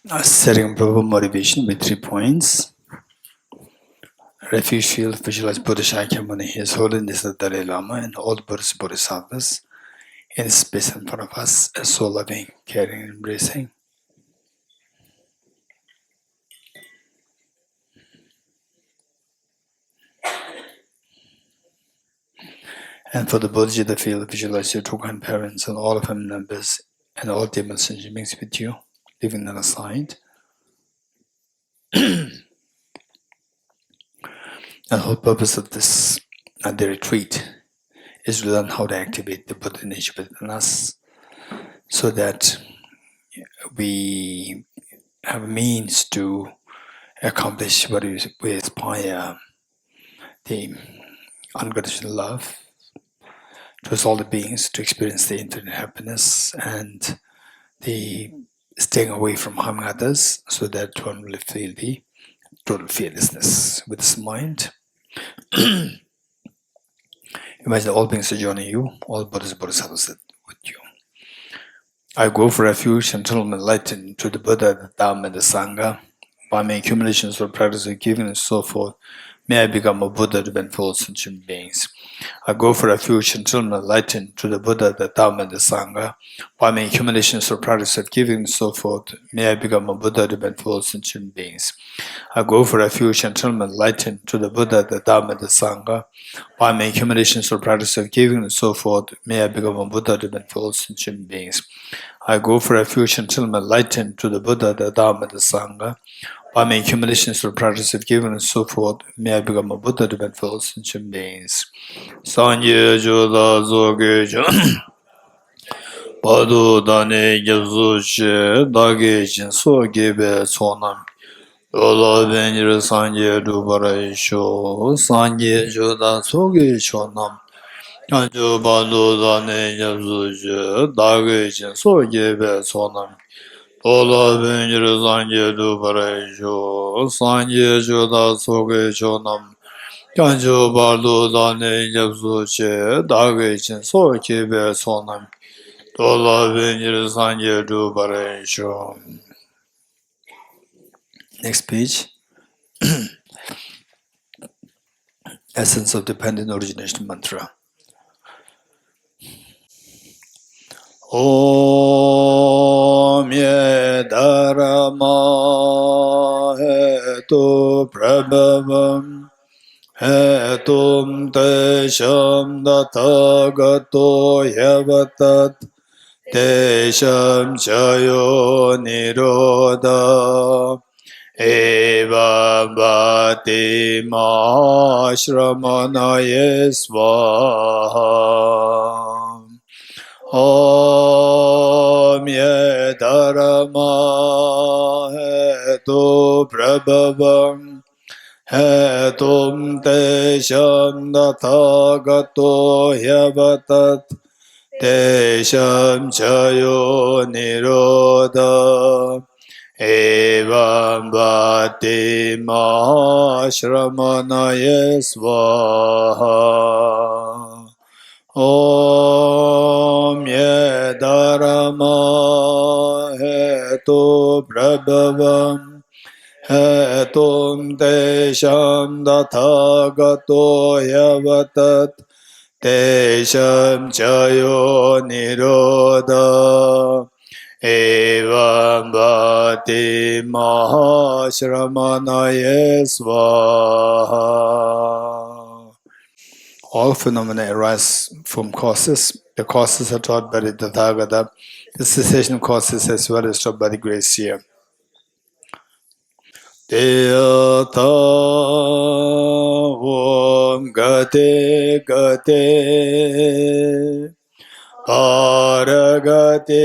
Setting proper motivation with 3 points. Refuge field, visualize Buddha Shakyamuni, His Holiness the Dalai Lama, and all Buddhas Bodhisattvas in space in front of us, as so loving, caring, and embracing. And for the Bodhichitta field, visualize your two grandparents and all of family members and all demon sentient beings with you, leaving them aside. The whole purpose of this the retreat is to learn how to activate the Buddha nature within us, so that we have a means to accomplish what we aspire, the unconditional love towards all the beings, to experience the infinite happiness and the staying away from harming others, so that one will feel the total fearlessness with this mind. Imagine all beings are joining you, all Buddhas and Bodhisattvas with you. I go for refuge until I'm enlightened to the Buddha, the Dhamma, and the Sangha. By my accumulations for practice of giving and so forth, may I become a Buddha to benefit sentient beings. I go for refuge until I'm enlightened to the Buddha, the Dhamma, and the Sangha. By my accumulations for practice of giving and so forth, may I become a Buddha to benefit sentient beings. I go for refuge until I'm enlightened to the Buddha, the Dhamma, and the Sangha. By my accumulations for practice of giving and so forth, may I become a Buddha to benefit sentient beings. I go for refuge until I'm enlightened to the Buddha, the Dhamma, and the Sangha. By my accumulations for practice of giving and so forth, may I become a Buddha to benefit all sentient beings. Sanye Joda Zoge Badu Dane Gyabzu She Dage Jin So Gebe Sonam Yola Benjir Sanye Dubara Isho Sanye Joda Soge Chonam Yanjo Badu Dane Gyabzu She Dage Jin So Gebe Sonam Ola Benjir Sanye Dubara Isho Sanye Joda Soge Chonam Yanjo Badu Dane Gyabzu She Dage Jin So Gebe Sonam Ola Benjir Sanye Dubara Isho. Next page. Essence of Dependent Origination Mantra. Om Ye Dharma Hetu Prabhavam Hetum Tesham Dathagato Yavatat Tesham Chayo Nirodha Eva Bhati Mahashramanaye Svaha. Om Ye Dharma Hetu Prabhavam Hetum Tesham Dathagato Yavatat Tesham Chayo Nirodha Evam Bhati Mahashramanaye Svaha. Om Ye Dharma Hetu Prabhavam Hetum Tesham Dathagato Yavatat Tesham Chayo Nirodha Evam Bhati Mahashramanaye Svaha. All phenomena arise from causes. The causes are taught by the Tathagata. The cessation causes as well as taught by the grace here. Deyata Om Gate Gate Paragate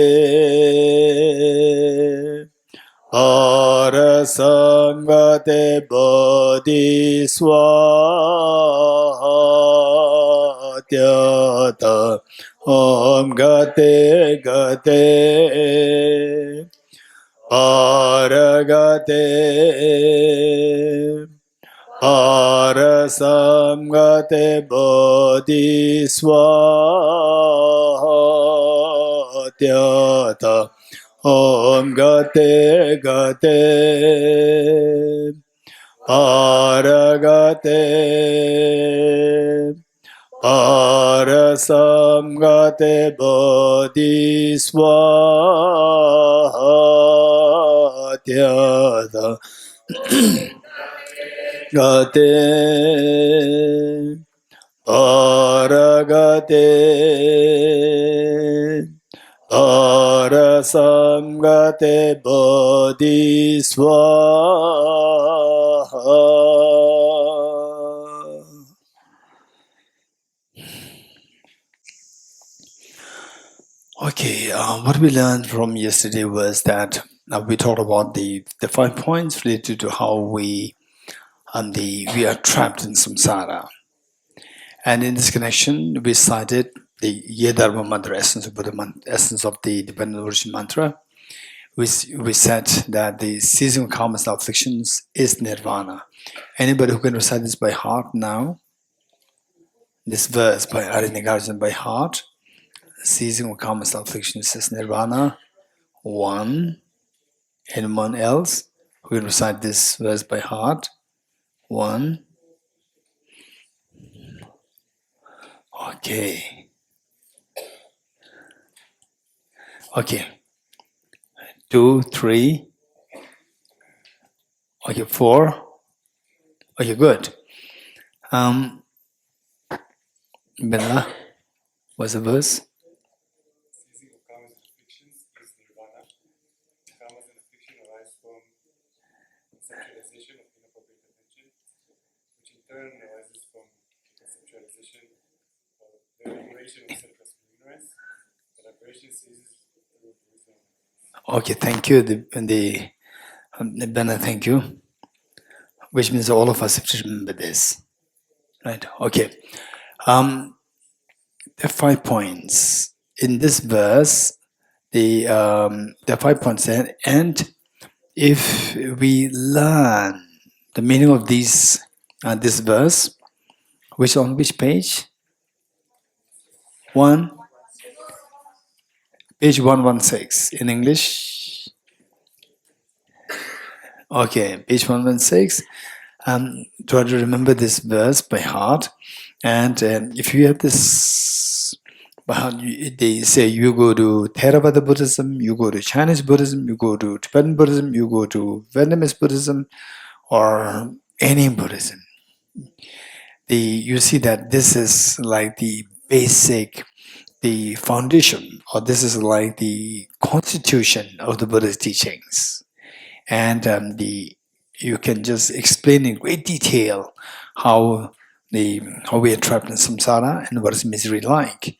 Parasangate Bodhiswatyata Om Gate Gate Paragate Parasamgate Bodhiswatyata Om Gate Gate Paragate Parasamgate Bodhiswatyada Gate Paragate Parasamgate Bodhiswaha. Okay, what we learned from yesterday was that we talked about the 5 points related to how we are trapped in samsara. And in this connection, we cited the Yedharma mantra, essence of the dependent origin mantra. We said that the ceasing of karmas and afflictions is nirvana. Anybody who can recite this by heart now? This verse by Arinagarjan by heart. Ceasing of karmas and afflictions is nirvana. One. Anyone else who can recite this verse by heart? One. Okay. Okay. 2, 3. Okay, 4. Okay, good. Bella, what's the verse? Ceasing of karmas and afflictions is nirvana. Karmas and affliction arise from conceptualization of inappropriate attention, which in turn arises from conceptualization of the liberation of self-trust from ignorance. The liberation ceases through wisdom. Okay, thank you. Bella, thank you. Which means all of us have to remember this. Right? Okay. There are 5 points. In this verse, there are 5 points there. And if we learn the meaning of this verse, on which page? Page 116 in English. Okay, page 116. Try to remember this verse by heart. And if you have this by heart, they say you go to Theravada Buddhism, you go to Chinese Buddhism, you go to Tibetan Buddhism, you go to Vietnamese Buddhism, or any Buddhism. You see that this is like the basic, the foundation, or this is like the constitution of the Buddhist teachings. And you can just explain in great detail how we are trapped in samsara and what is misery like.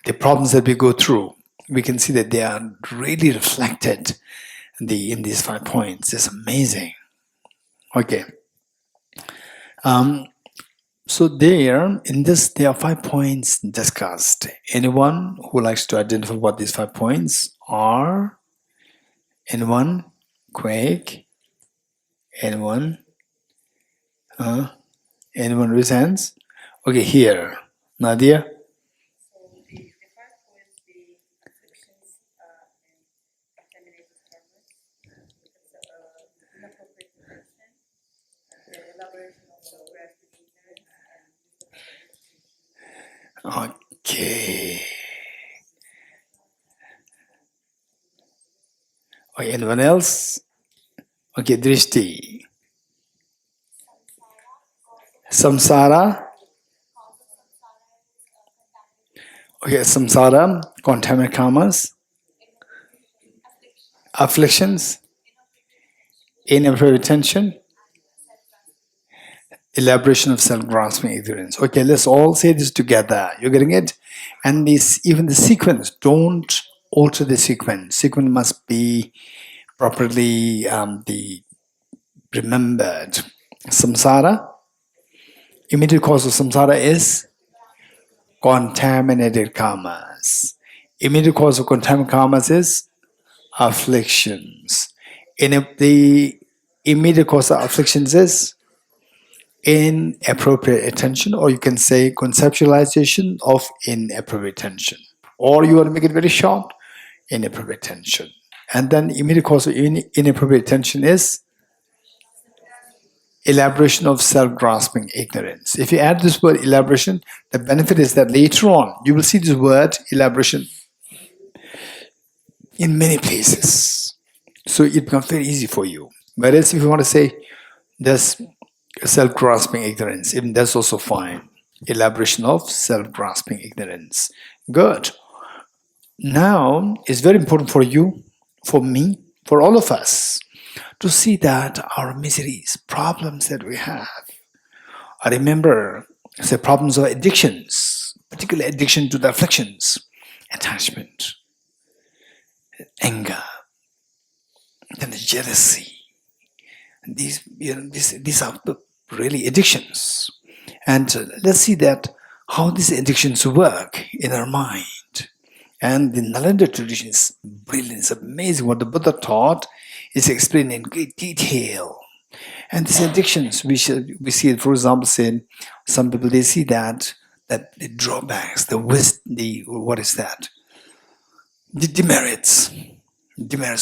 The problems that we go through, we can see that they are really reflected in these 5 points. It's amazing. Okay. So there are 5 points discussed. Anyone who likes to identify what these 5 points are? Anyone? Quick? Anyone? Anyone raise hands? Okay, here. Nadia? So the 5 points, the afflictions and contaminated karmas, inappropriate attention, the elaboration of the graphic ignorance, and Okay. Okay, anyone else? Okay, Drishti. Samsara. Okay, samsara, contaminated karmas, afflictions, inappropriate attention, elaboration of self-grasping ignorance. Okay, let's all say this together. You're getting it? And even the sequence, don't alter the sequence. Sequence must be properly remembered. Samsara, immediate cause of samsara is contaminated karmas. Immediate cause of contaminated karmas is afflictions. The immediate cause of afflictions is inappropriate attention, or you can say conceptualization of inappropriate attention. Or you want to make it very short, inappropriate attention. And then immediate cause of inappropriate attention is elaboration of self-grasping ignorance. If you add this word elaboration, the benefit is that later on you will see this word elaboration in many places. So it becomes very easy for you. Whereas if you want to say there's self-grasping ignorance, even that's also fine. Elaboration of self-grasping ignorance. Good. Now it's very important for you, for me, for all of us to see that our miseries, problems that we have. I remember the problems of addictions, particularly addiction to the afflictions, attachment, anger, then the jealousy. These are really addictions. And let's see that how these addictions work in our mind. And the Nalanda tradition is brilliant. It's amazing what the Buddha taught is explained in great detail. And these addictions, we see it, for example, say some people they see that the drawbacks, the what is that? The demerits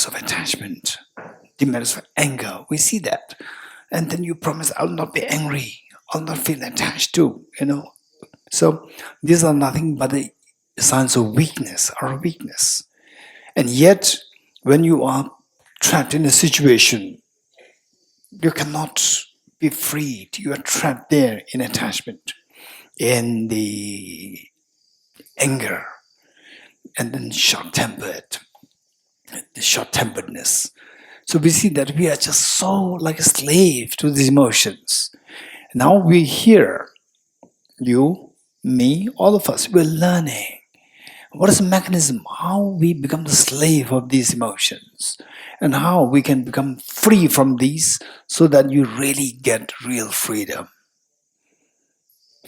of attachment, demerits of anger. We see that, and then you promise, "I'll not be angry. I'll not feel attached to." So these are nothing but the signs of weakness, our weakness. And yet, when you are trapped in a situation, you cannot be freed. You are trapped there in attachment, in the anger, and then the short-temperedness. So we see that we are just so like a slave to these emotions. Now we hear, you, me, all of us, we're learning. What is the mechanism? How we become the slave of these emotions and how we can become free from these so that you really get real freedom.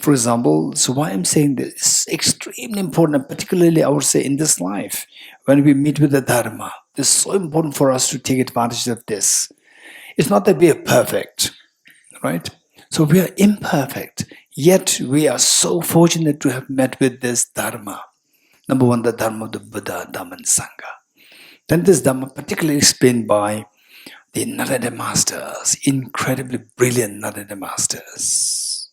For example, so why I'm saying this is extremely important, and particularly I would say in this life, when we meet with the Dharma, it's so important for us to take advantage of this. It's not that we are perfect, right? So we are imperfect, yet we are so fortunate to have met with this Dharma. Number one, the Dharma of the Buddha, Dhamma, and Sangha. Then this Dhamma, particularly explained by the Narada Masters, incredibly brilliant Narada Masters.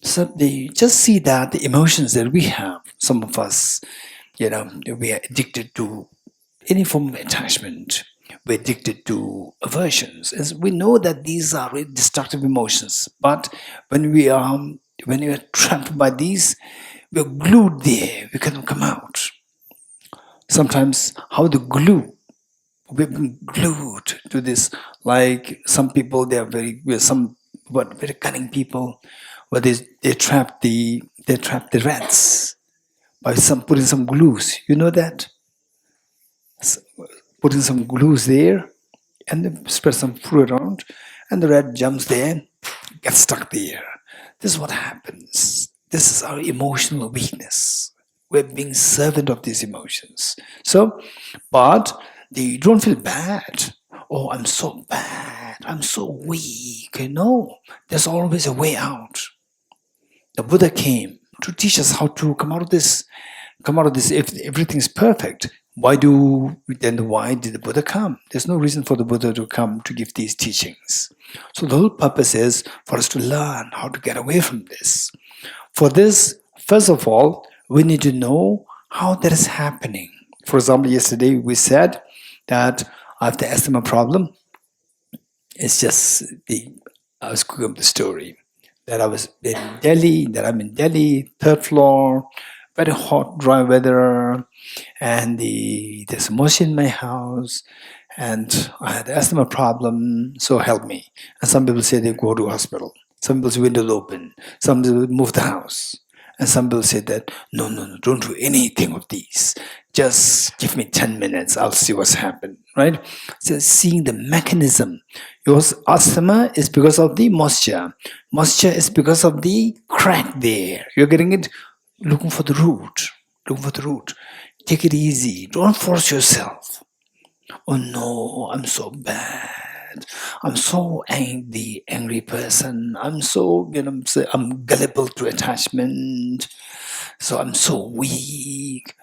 So they just see that the emotions that we have, some of us, we are addicted to any form of attachment. We're addicted to aversions. And we know that these are really destructive emotions. But when we are trapped by these, we're glued there. We cannot come out. Sometimes how the glue, we've been glued to this. Like some people, they are very cunning people, where they trap the rats by putting some glues. You know that? Putting some glues there, and they spread some food around, and the rat jumps there, gets stuck there. This is what happens. This is our emotional weakness. We're being servant of these emotions. So, but you don't feel bad. Oh, I'm so bad. I'm so weak. No, there's always a way out. The Buddha came to teach us how to come out of this. If everything's perfect, why did the Buddha come? There's no reason for the Buddha to come to give these teachings. So the whole purpose is for us to learn how to get away from this. For this, first of all, we need to know how that is happening. For example, yesterday we said that I have the asthma problem. It's just I was cooking up the story that I'm in Delhi, third floor, very hot, dry weather, and there's motion in my house, and I had asthma problem, so help me. And some people say they go to hospital. Some people say windows open. Some people move the house. And some people say that, no, don't do anything of these. Just give me 10 minutes, I'll see what's happened, right? So seeing the mechanism. Your asthma is because of the moisture. Moisture is because of the crack there. You're getting it, looking for the root. Take it easy. Don't force yourself. Oh no, I'm so bad. I'm so angry person. I'm so, I'm gullible to attachment. So I'm so weak.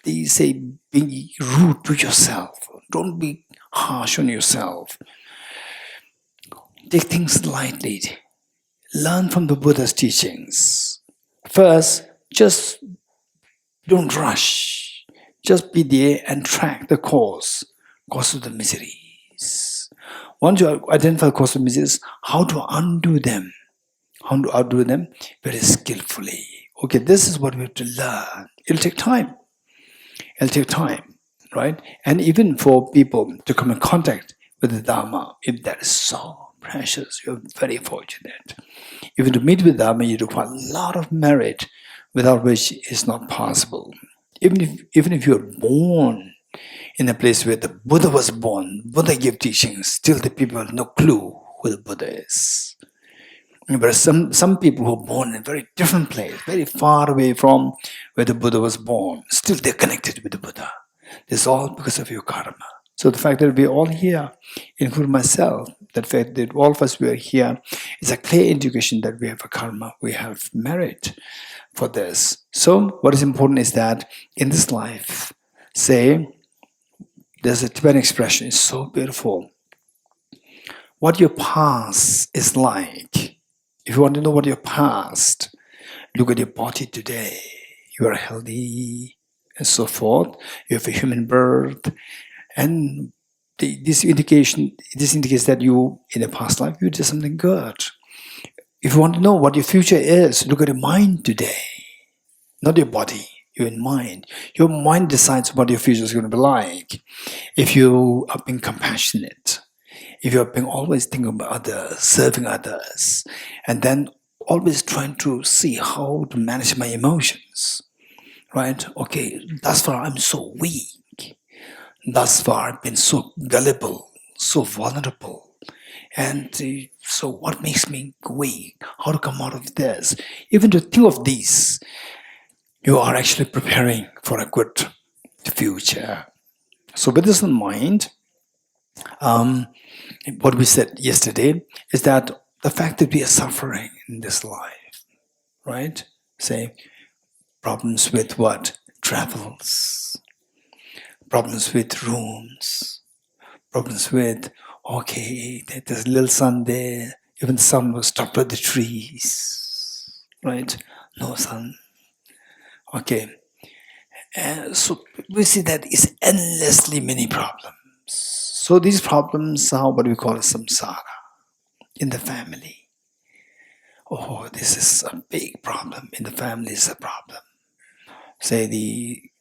They say be rude to yourself. Don't be harsh on yourself. Take things lightly. Learn from the Buddha's teachings. First, just don't rush. Just be there and track the cause of the miseries. Once you identify the cause of miseries, how to undo them? How to undo them? Very skillfully. Okay, this is what we have to learn. It'll take time. Right? And even for people to come in contact with the Dharma, if that is so precious, you're very fortunate. Even to meet with Dharma, you require a lot of merit, without which it's not possible. Even if you're born in a place where the Buddha was born, Buddha gave teachings, still the people have no clue who the Buddha is. But some people who are born in a very different place, very far away from where the Buddha was born, still they're connected with the Buddha. This is all because of your karma. So the fact that we're all here, including myself, the fact that all of us were here is a clear indication that we have a karma, we have merit for this. So what is important is that in this life, say, there's a Tibetan expression, it's so beautiful. What your past is like. If you want to know what your past, look at your body today. You are healthy and so forth. You have a human birth. And this indicates that you, in a past life, you did something good. If you want to know what your future is, look at your mind today. Not your body, your mind. Your mind decides what your future is going to be like. If you are being compassionate, if you're being always thinking about others, serving others, and then always trying to see how to manage my emotions, right? Okay, thus far I'm so weak. Thus far I've been so gullible, so vulnerable. And so what makes me weak? How to come out of this? Even to think of these, you are actually preparing for a good future. So with this in mind, what we said yesterday is that the fact that we are suffering in this life, right? Say, problems with what? Travels, problems with rooms, problems with, okay, there's a little sun there, even the sun was stopped by the trees, right? No sun. Okay. So we see that it's endlessly many problems. So these problems are what we call samsara in the family. Oh, this is a big problem. In the family is a problem. Say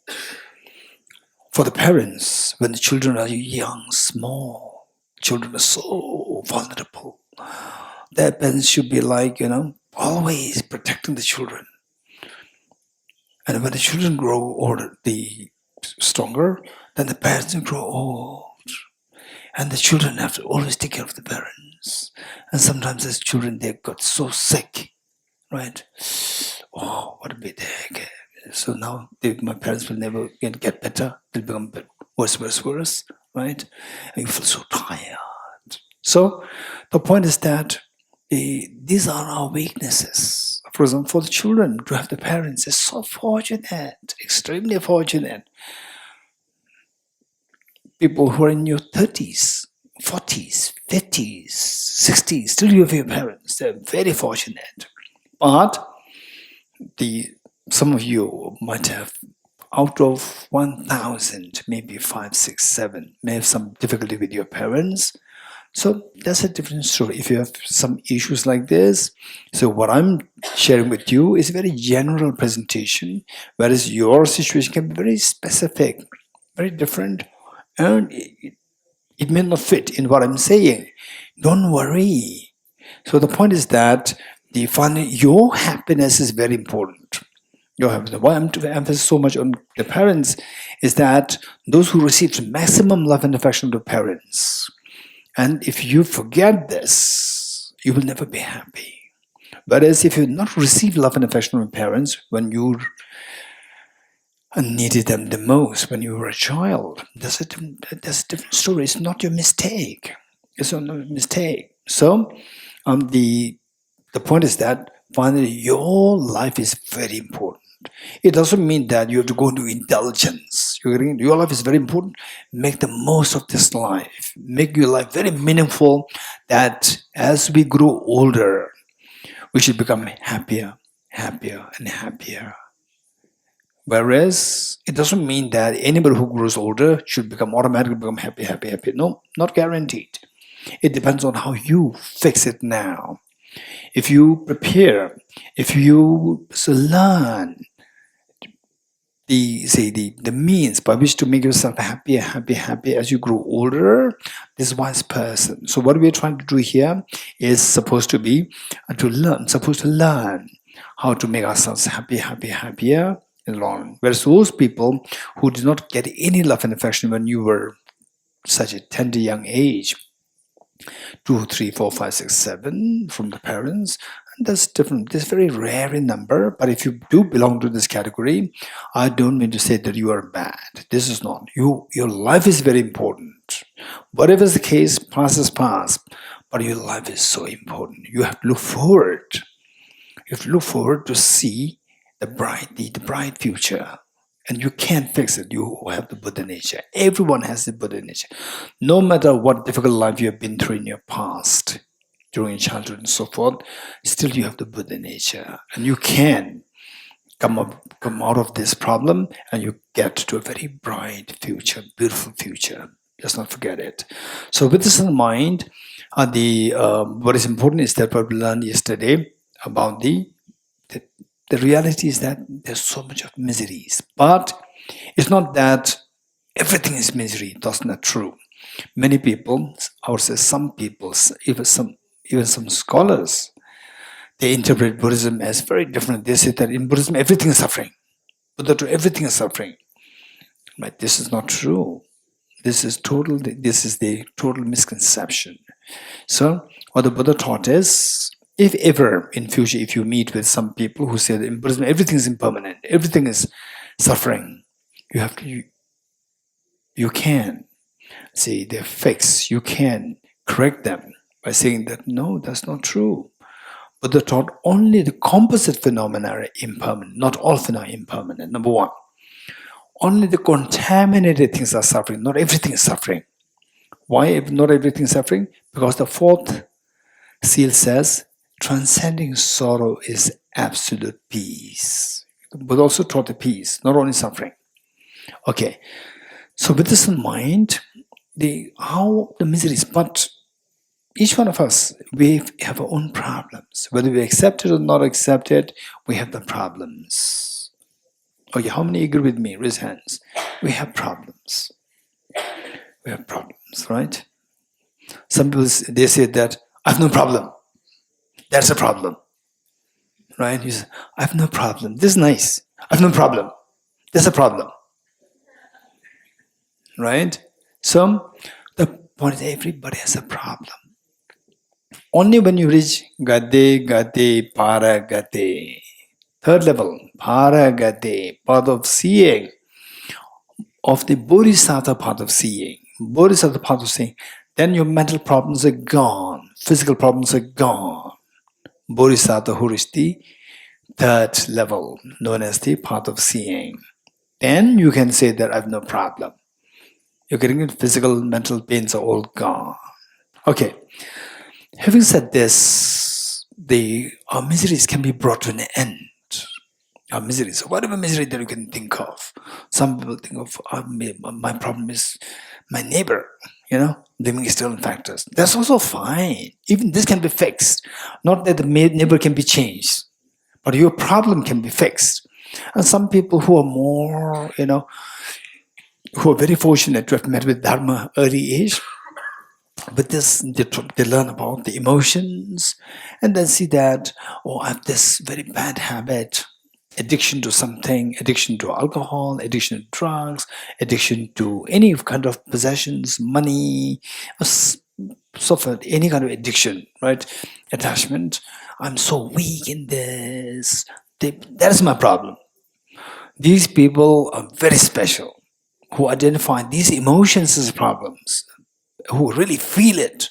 for the parents, when the children are young, small, children are so vulnerable. Their parents should be like, always protecting the children. And when the children grow older, stronger, then the parents grow old. And the children have to always take care of the parents. And sometimes as children, they got so sick, right? Oh, what a bit. So now my parents will never get better. They'll become worse, right? And you feel so tired. So the point is that these are our weaknesses. For example, for the children to have the parents is so fortunate, extremely fortunate. People who are in your 30s, 40s, 50s, 60s, still you have your parents. They're very fortunate. But some of you might have, out of 1,000, maybe 5, 6, 7, may have some difficulty with your parents. So that's a different story. If you have some issues like this, so what I'm sharing with you is a very general presentation, whereas your situation can be very specific, very different, and it may not fit in what I'm saying. Don't worry. So the point is that your happiness is very important. Your happiness. Why I'm to emphasize so much on the parents is that those who receive maximum love and affection of the parents, and if you forget this, you will never be happy. Whereas if you not receive love and affection from parents when you needed them the most, when you were a child, that's a different story. It's not your mistake. It's not a mistake. So the point is that finally your life is very important. It doesn't mean that you have to go into indulgence. Your life is very important. Make the most of this life. Make your life very meaningful, that as we grow older, we should become happier, happier, and happier. Whereas it doesn't mean that anybody who grows older should automatically become happy, happy, happy. No, not guaranteed. It depends on how you fix it now. If you prepare, if you learn the means by which to make yourself happy, happy, happy as you grow older, this wise person. So what we're trying to do here is supposed to learn how to make ourselves happy, happy, happier and long. Whereas those people who did not get any love and affection when you were such a tender young age, 2, 3, 4, 5, 6, 7 from the parents, and that's different. This is very rare in number, but if you do belong to this category, I don't mean to say that you are bad. This is not. Your life is very important. Whatever is the case, past, but your life is so important. You have to look forward. You have to look forward to see the bright future. And you can't fix it. You have the Buddha nature. Everyone has the Buddha nature. No matter what difficult life you have been through in your past, during your childhood and so forth, still you have the Buddha nature. And you can come out of this problem and you get to a very bright future, beautiful future. Let's not forget it. So with this in mind, what is important is that what we learned yesterday about the reality is that there's so much of miseries. But it's not that everything is misery. That's not true. Many people, I would say some people, even some scholars, they interpret Buddhism as very different. They say that in Buddhism, everything is suffering. Buddha, everything is suffering. Right? This is not true. This is the total misconception. So what the Buddha taught is, if ever in future, if you meet with some people who say that in Buddhism everything is impermanent, everything is suffering, you can see they're fixed. You can correct them by saying that no, that's not true. Buddha taught only the composite phenomena are impermanent, not all phenomena are impermanent. Number one, only the contaminated things are suffering, not everything is suffering. Why not everything is suffering? Because the fourth seal says, transcending sorrow is absolute peace. But also taught the peace, not only suffering. Okay, so with this in mind, how the miseries, but each one of us, we have our own problems. Whether we accept it or not accept it, we have the problems. Okay, how many agree with me? Raise hands. We have problems. We have problems, right? Some people, they say that, I have no problem. That's a problem. Right? You say, I have no problem. This is nice. I have no problem. That's a problem. Right? So, the point is everybody has a problem. Only when you reach Gate, Para Gate, third level, Para Gate, path of seeing, of the Bodhisattva path of seeing, then your mental problems are gone, physical problems are gone. Bodhisattva, who is the third level, known as the path of seeing. Then you can say that I have no problem. You're getting it, physical, mental pains are all gone. Okay. Having said this, our miseries can be brought to an end. Our miseries, whatever misery that you can think of. Some people think of, my problem is my neighbor, blaming external factors. That's also fine. Even this can be fixed. Not that the neighbor can be changed, but your problem can be fixed. And some people who are more, who are very fortunate to have met with Dharma early age, with this, they learn about the emotions and then see that, I have this very bad habit, addiction to something, addiction to alcohol, addiction to drugs, addiction to any kind of possessions, money, so forth, any kind of addiction, right? Attachment. I'm so weak in this. That is my problem. These people are very special, who identify these emotions as problems, who really feel it.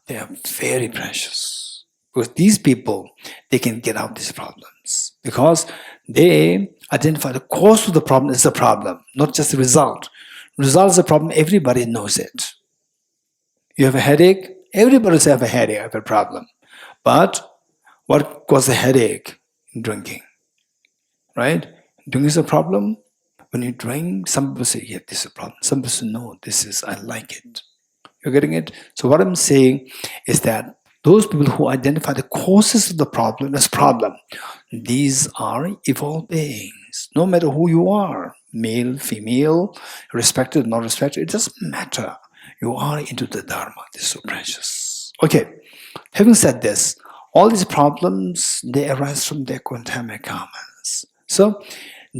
They are very precious. Because these people, they can get out these problems. Because they Identify the cause of the problem is the problem, not just the result. Result is a problem, everybody knows it. You have a headache, everybody has a headache, have a problem. But what causes a headache? Drinking. Right? Drinking is a problem. When you drink, some people say, yeah, this is a problem. Some people say, no, this is, I like it. You're getting it? So what I'm saying is that those people who identify the causes of the problem as problem, these are evolved beings. No matter who you are, male, female, respected, not respected, it doesn't matter. You are into the Dharma. This is so precious. Okay, having said this, all these problems, they arise from their contaminated karmas. So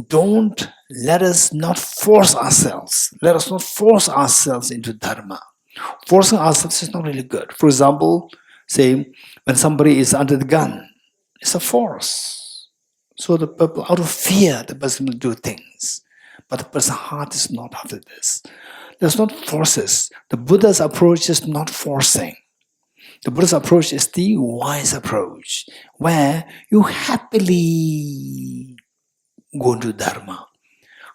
don't let us not force ourselves. Let us not force ourselves into Dharma. Forcing ourselves is not really good. For example, say when somebody is under the gun, it's a force. So the people, out of fear, the person will do things. But the person's heart is not after this. There's not forces. The Buddha's approach is not forcing. The Buddha's approach is the wise approach, where you happily go into Dharma.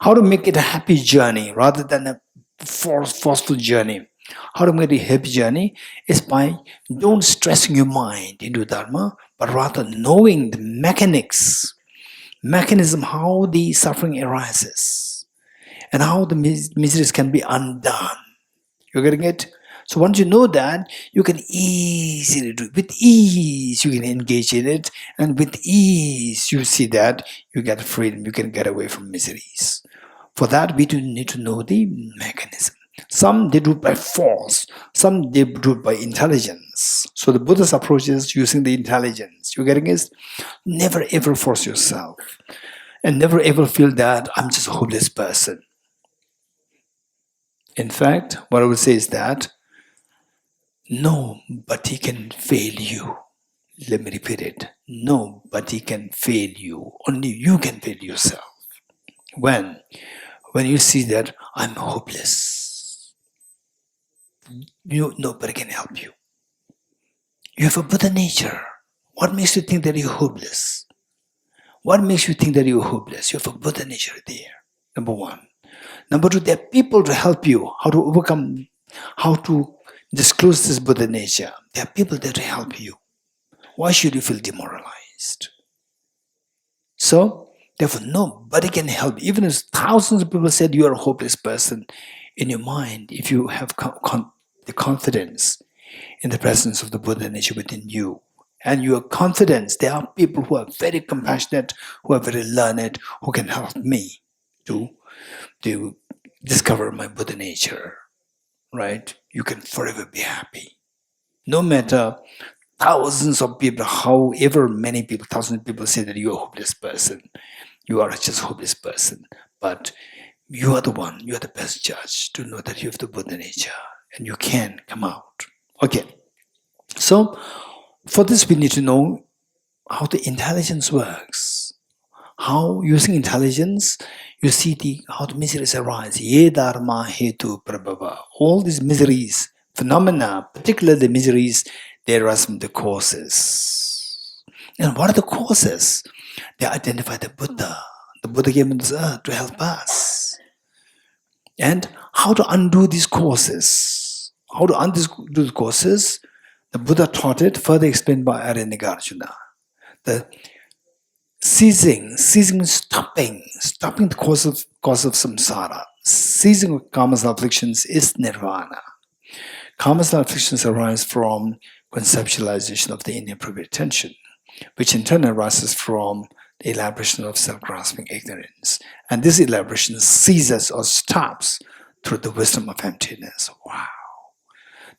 How to make it a happy journey rather than a forceful journey. How to make it a happy journey is by don't stressing your mind into Dharma, but rather knowing the mechanism how the suffering arises and how the miseries can be undone. You're getting it? So once you know that, you can easily do it. With ease, you can engage in it. And with ease, you see that you get freedom. You can get away from miseries. For that, we do need to know the mechanism. Some they do it by force. Some they do it by intelligence. So the Buddha's approach is using the intelligence. You're getting it? Never ever force yourself. And never ever feel that I'm just a hopeless person. In fact, what I would say is that nobody can fail you. Let me repeat it. Nobody can fail you. Only you can fail yourself. When you see that I'm hopeless, nobody can help you. You have a Buddha nature. What makes you think that you're hopeless? What makes you think that you're hopeless? You have a Buddha nature there. Number one. Number two, there are people to help you how to overcome, how to disclose this Buddha nature. There are people there to help you. Why should you feel demoralized? So, therefore, nobody can help. Even if thousands of people said you are a hopeless person, in your mind, if you have the confidence in the presence of the Buddha nature within you, and your confidence, there are people who are very compassionate, who are very learned, who can help me to discover my Buddha nature, right? You can forever be happy. No matter thousands of people, however many people, thousands of people say that you're a hopeless person, you are just a hopeless person. But you are the one, you are the best judge to know that you have the Buddha nature and you can come out. Okay. So, for this we need to know how the intelligence works. How, using intelligence, you see how the miseries arise. Ye dharma hetu prabhava. All these miseries, phenomena, particularly the miseries, they arise from the causes. And what are the causes? They identify the Buddha. The Buddha came on this earth to help us. And how to undo these causes? How to undo these causes? The Buddha taught it, further explained by Arjuna. The ceasing means stopping the cause of samsara. Ceasing of karmas and afflictions is nirvana. Karmas and afflictions arise from conceptualization of the inappropriate attention, which in turn arises from the elaboration of self-grasping ignorance. And this elaboration ceases or stops through the wisdom of emptiness. Wow.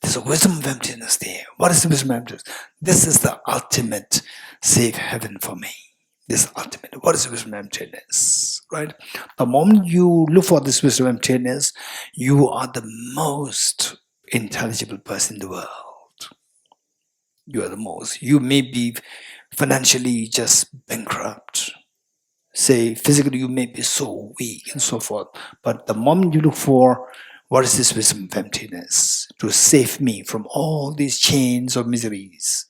There's a wisdom of emptiness there. What is the wisdom of emptiness? This is the ultimate safe heaven for me. This ultimate. What is wisdom of emptiness? Right? The moment you look for this wisdom of emptiness, you are the most intelligible person in the world. You are the most. You may be financially just bankrupt. Say physically you may be so weak and so forth. But the moment you look for what is this wisdom of emptiness to save me from all these chains of miseries?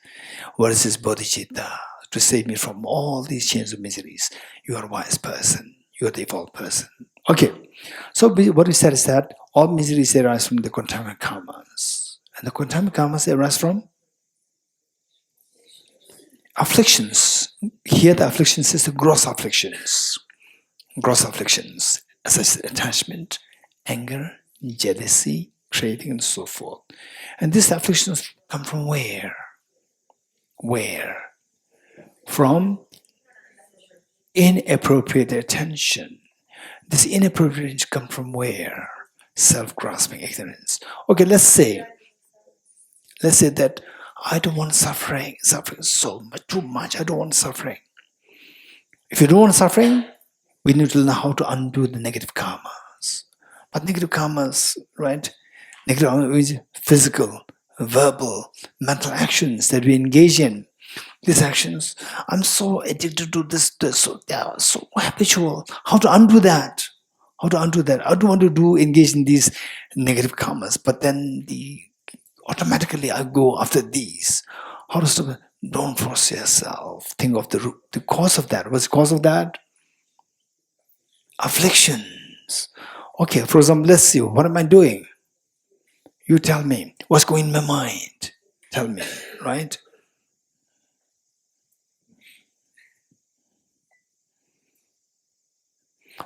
What is this bodhicitta to save me from all these chains of miseries? You are a wise person. you're the evolved person. Okay, so what we said is that all miseries arise from the contaminated karmas. And the contaminated karmas arise from afflictions. Here the afflictions is the gross afflictions. Gross afflictions, such as attachment, anger, jealousy, craving, and so forth. And these afflictions come from where? Where? From inappropriate attention. This inappropriate attention comes from where? Self-grasping ignorance. Okay, let's say that I don't want suffering so much, too much. I don't want suffering. If you don't want suffering, we need to learn how to undo the negative karmas. But negative karmas, right? Negative karma is physical, verbal, mental actions that we engage in. These actions, I'm so addicted to this, so they are so habitual. How to undo that? How to undo that? I don't want to engage in these negative karmas, but then automatically I go after these. How to stop it? Don't force yourself. Think of the cause of that. What's the cause of that? Afflictions. Okay, for example, let's see, what am I doing? You tell me. What's going in my mind? Tell me, right?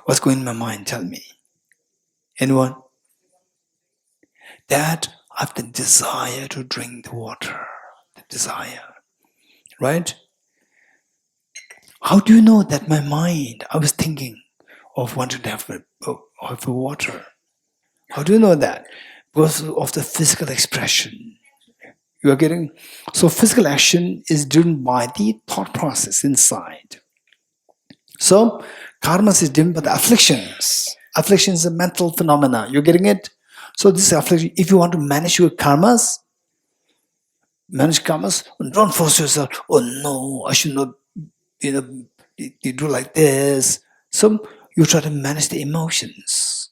What's going in my mind? Tell me. Anyone? That I have the desire to drink the water. The desire. Right? How do you know that my mind, I was thinking of wanting to have a water? How do you know that? Because of the physical expression. You are getting? So physical action is driven by the thought process inside. So karmas is driven by the afflictions. Affliction is a mental phenomena. You're getting it? So this affliction, if you want to manage your karmas, don't force yourself. Oh no, I should not, you do like this. So you try to manage the emotions.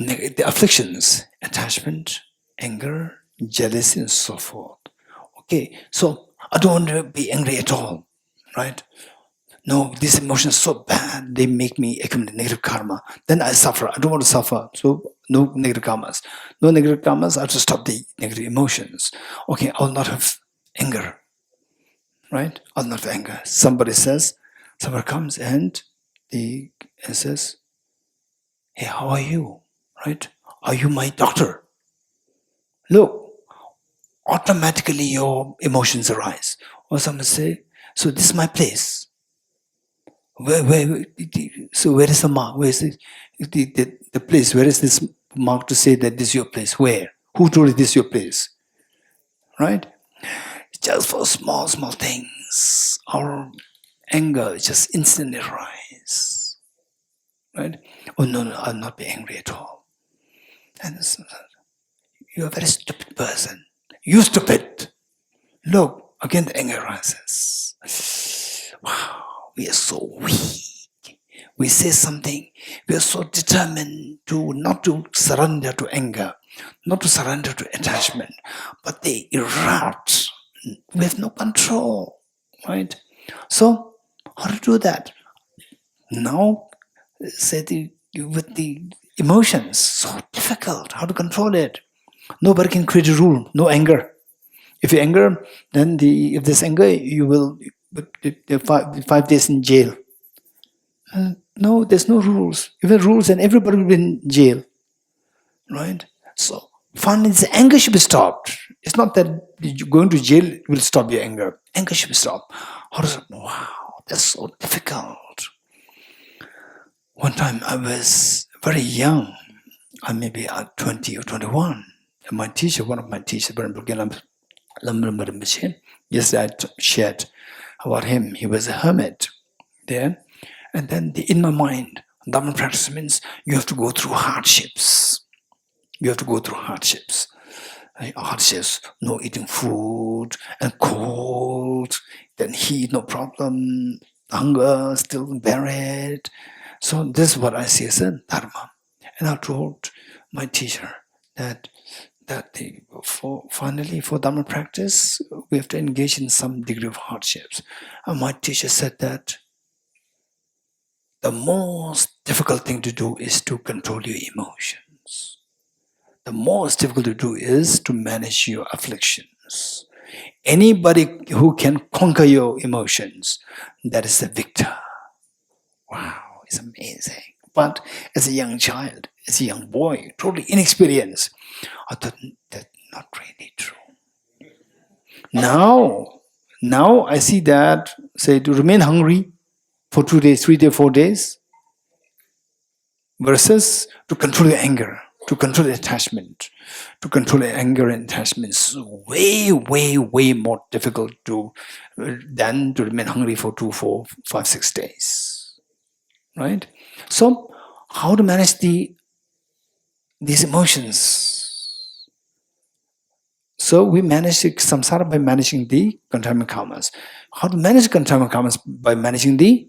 The afflictions, attachment, anger, jealousy, and so forth. Okay, so I don't want to be angry at all, right? No, these emotions are so bad, they make me accumulate negative karma. Then I suffer. I don't want to suffer. So no negative karmas. No negative karmas, I have to stop the negative emotions. Okay, I'll not have anger. Right? I'll not have anger. Somebody comes and says, hey, how are you? Right? Are you my doctor? Look, automatically your emotions arise. Or someone say, so this is my place. So where is the mark? Where is the place? Where is this mark to say that this is your place? Where? Who told you this is your place? Right? Just for small things, our anger just instantly rise. Right? Oh no, I'll not be angry at all. And you're a very stupid person. You stupid. Look, again the anger rises. Wow, we are so weak. We say something, we are so determined not to surrender to anger, not to surrender to attachment, but they erupt. We have no control, right? So, how to do that? Now, with the emotions, so difficult. How to control it? Nobody can create a rule. No anger. If you anger, then if there's anger, you will 5 days in jail. No, there's no rules. Even rules, and everybody will be in jail, right? So finally, this anger should be stopped. It's not that going to jail will stop your anger. Anger should be stopped. Wow, that's so difficult. One time I was very young. I may be 20 or 21. And my teacher, one of my teachers, yes, I shared about him. He was a hermit there. And then in my mind, Dharma practice means you have to go through hardships. You have to go through hardships. Hardships, no eating food, and cold, then heat, no problem, hunger, still bear it. So this is what I see as a Dharma. And I told my teacher that finally for Dharma practice, we have to engage in some degree of hardships. And my teacher said that, the most difficult thing to do is to control your emotions. The most difficult to do is to manage your afflictions. Anybody who can conquer your emotions, that is the victor. Wow, it's amazing. But as a young child, as a young boy, totally inexperienced, I thought that's not really true. Now I see that, say, to remain hungry for 2 days, 3 days, 4 days, versus to control your anger, to control attachment, to control anger and attachment is way, way, way more difficult than to remain hungry for 2, 4, 5, 6 days. Right? So, how to manage these emotions? So we manage the samsara by managing the contaminated karmas. How to manage contaminated karmas? By managing the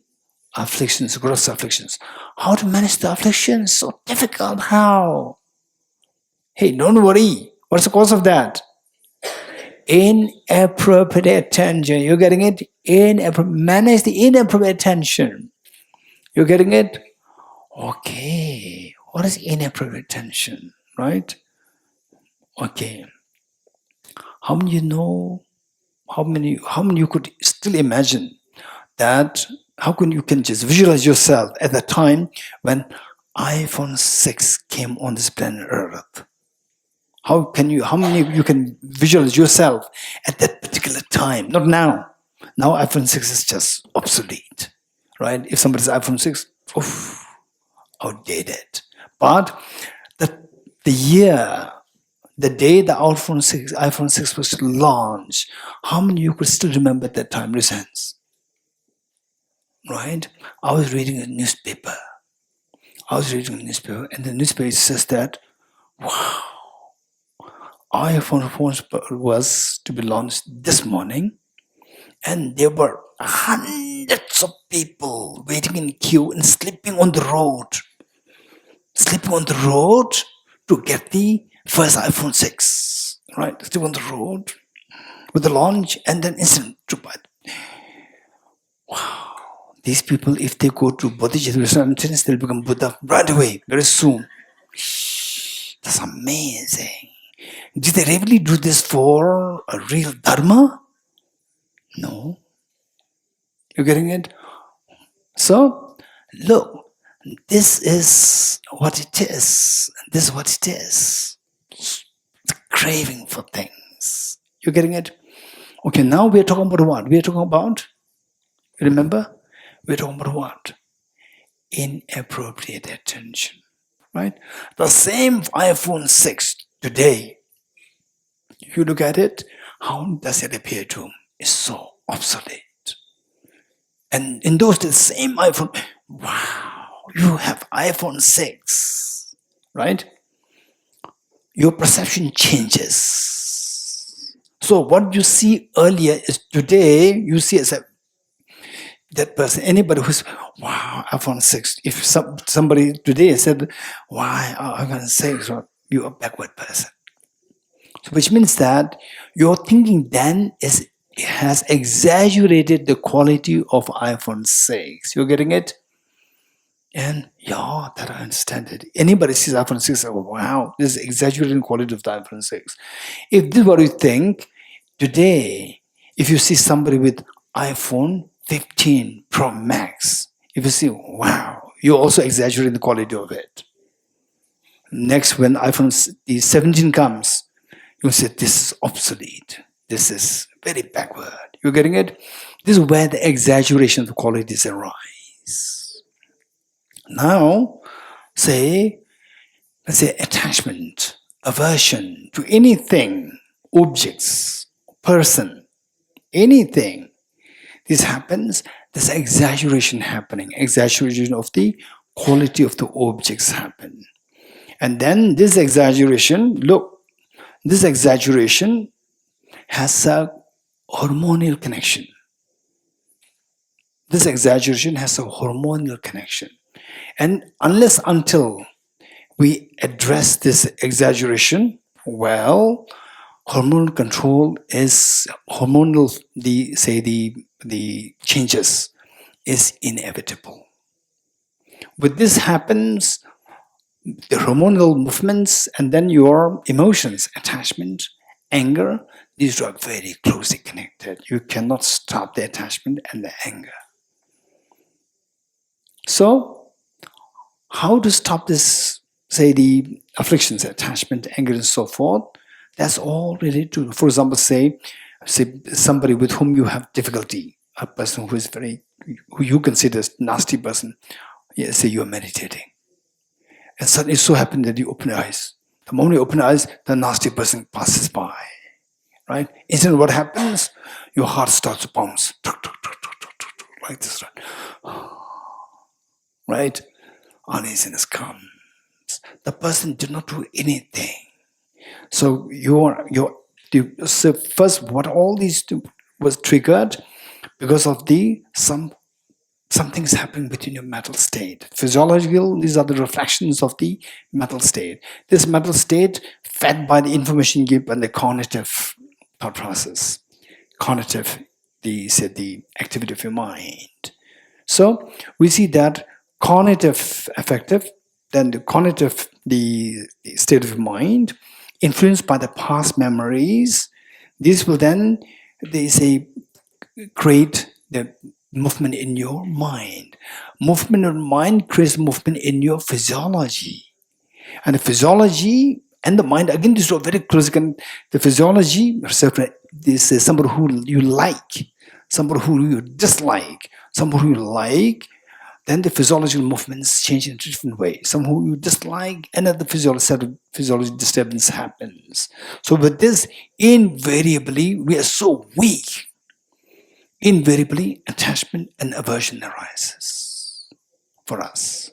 afflictions, gross afflictions. How to manage the afflictions? So difficult. How? Hey, don't worry. What's the cause of that? Inappropriate attention. You're getting it? Manage the inappropriate attention. You're getting it? Okay. What is inappropriate attention? Right? Okay. How many you know? How many you could still imagine that? How can you just visualize yourself at the time when iPhone 6 came on this planet Earth? How many you can visualize yourself at that particular time? Not now. Now iPhone 6 is just obsolete, right? If somebody's iPhone 6, oof, outdated. But the year, the day the iPhone 6 was launched, how many you could still remember at that time? Raise hands. Right? I was reading a newspaper. And the newspaper says that, wow, iPhone phones was to be launched this morning, and there were hundreds of people waiting in queue and sleeping on the road to get the first iPhone 6, right? Sleeping on the road with the launch and then instant to buy. Wow. These people, if they go to Bodhichitta Retreat, they'll become Buddha right away, very soon. That's amazing. Did they really do this for a real dharma? No. You're getting it? So, look, this is what it is. This is what it is. The craving for things. You're getting it? Okay, now we're talking about what? We're talking about, remember? We're talking about what? Inappropriate attention. Right? The same iPhone 6 today, if you look at it, how does it appear to? It's so obsolete. And in those days, same iPhone, wow, you have iPhone 6, right? Your perception changes. So what you see earlier is today, you see as that person, anybody who's, wow, iPhone 6. If somebody today said, wow, iPhone 6, you're a backward person. So which means that your thinking then has exaggerated the quality of iPhone 6. You're getting it? And yeah, that I understand it. Anybody sees iPhone 6, oh, wow, this is exaggerating quality of the iPhone 6. If this is what you think, today, if you see somebody with iPhone 15 Pro Max, if you see, wow, you're also exaggerating the quality of it. Next, when iPhone 17 comes, you say, this is obsolete. This is very backward. You're getting it? This is where the exaggeration of the qualities arise. Now, let's say attachment, aversion to anything, objects, person, anything. This happens, there's exaggeration happening, exaggeration of the quality of the objects happen. And then this exaggeration, look, this exaggeration has a hormonal connection. This exaggeration has a hormonal connection. And until we address this exaggeration, well, hormonal control is the changes is inevitable. With this happens, the hormonal movements and then your emotions, attachment, anger, these are very closely connected. You cannot stop the attachment and the anger. So, how to stop this, say, the afflictions, attachment, anger, and so forth? That's all related to, for example, say somebody with whom you have difficulty, a person who is who you consider a nasty person. Yeah, say you are meditating. And suddenly it so happens that you open your eyes. The moment you open your eyes, the nasty person passes by. Right? Instantly what happens? Your heart starts to bounce. Like this. Right? Uneasiness comes. The person did not do anything. So so first, what all these was triggered because of something's happening within your mental state. Physiological, these are the reflections of the mental state. This mental state fed by the information given by the cognitive thought process. Cognitive, the activity of your mind. So we see that cognitive affective, then the cognitive, the state of mind, influenced by the past memories. This will then, they say, create the movement in your mind. Movement in mind creates movement in your physiology. And the physiology and the mind, again, this is very close. The physiology, this is somebody who you like, somebody who you dislike, somebody who you like, then the physiological movements change in a different way. Someone who you dislike, another physiological disturbance happens. So with this, invariably, we are so weak. Invariably, attachment and aversion arises for us.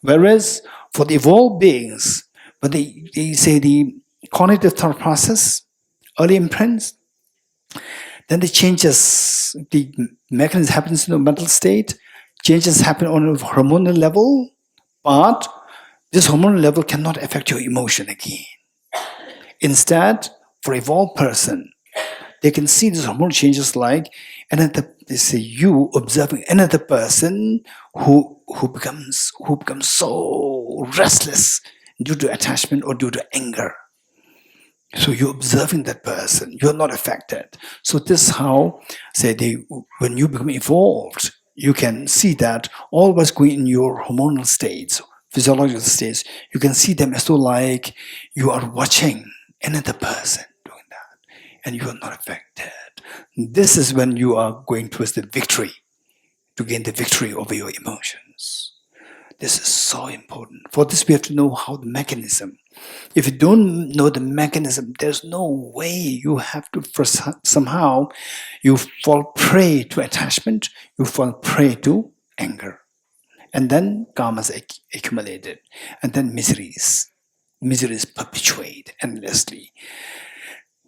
Whereas for the evolved beings, when they say the cognitive thought process, early imprints, then the changes, the mechanism happens in the mental state, changes happen on a hormonal level, but this hormonal level cannot affect your emotion again. Instead, for a evolved person, they can see these hormonal changes like they say you observing another person who becomes so restless due to attachment or due to anger. So you're observing that person, you're not affected. So this is how, when you become evolved, you can see that all what's going in your hormonal states, physiological states, you can see them as though like you are watching another person doing that, and you are not affected. This is when you are going towards the victory, to gain the victory over your emotions. This is so important. For this, we have to know how the mechanism. If you don't know the mechanism, there's no way. You have to first somehow you fall prey to attachment, you fall prey to anger, and then karmas accumulated, and then miseries perpetuate endlessly.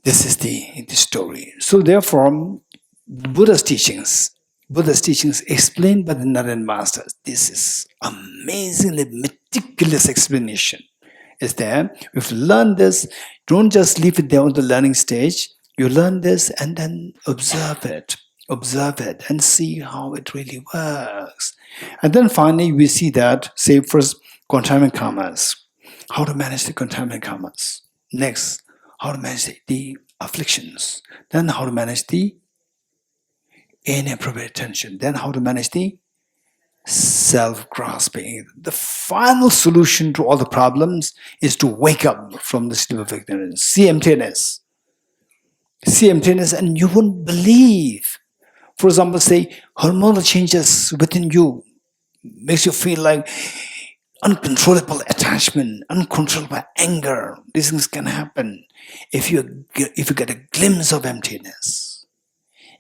This is the story. So therefore, Buddha's teachings explained by the Narayan masters. This is amazingly meticulous explanation. Is there? If you learn this, don't just leave it there on the learning stage. You learn this and then observe it and see how it really works. And then finally, we see that, say first, contaminated karmas. How to manage the contaminated karmas. Next, how to manage the afflictions. Then how to manage the inappropriate attention. Then how to manage the self-grasping. The final solution to all the problems is to wake up from the sleep of ignorance. See emptiness. See emptiness and you won't believe. For example, say hormonal changes within you makes you feel like uncontrollable attachment, uncontrollable anger. These things can happen if you get a glimpse of emptiness.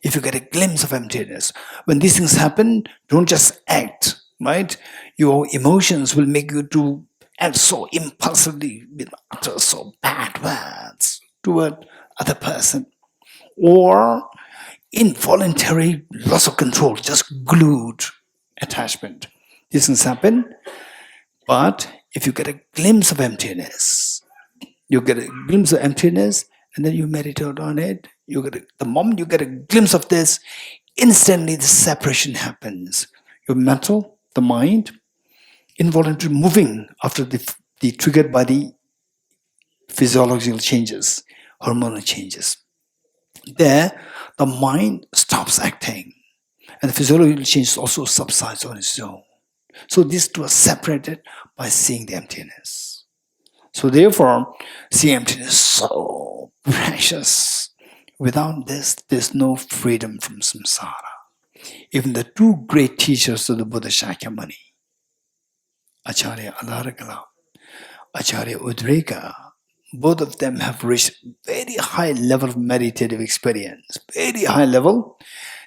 If you get a glimpse of emptiness, when these things happen, don't just act, right? Your emotions will make you to act so impulsively, utter so bad words toward other person, or involuntary loss of control, just glued attachment. These things happen, but if you get a glimpse of emptiness, and then you meditate on it. The moment you get a glimpse of this, instantly the separation happens. Your mental, the mind, involuntary moving after the triggered by the physiological changes, hormonal changes. There, the mind stops acting, and the physiological changes also subsides on its own. So these two are separated by seeing the emptiness. So therefore, see emptiness so precious. Without this, there's no freedom from samsara. Even the two great teachers of the Buddha Shakyamuni, Acharya Alaragala, Acharya Udreka, both of them have reached very high level of meditative experience, very high level.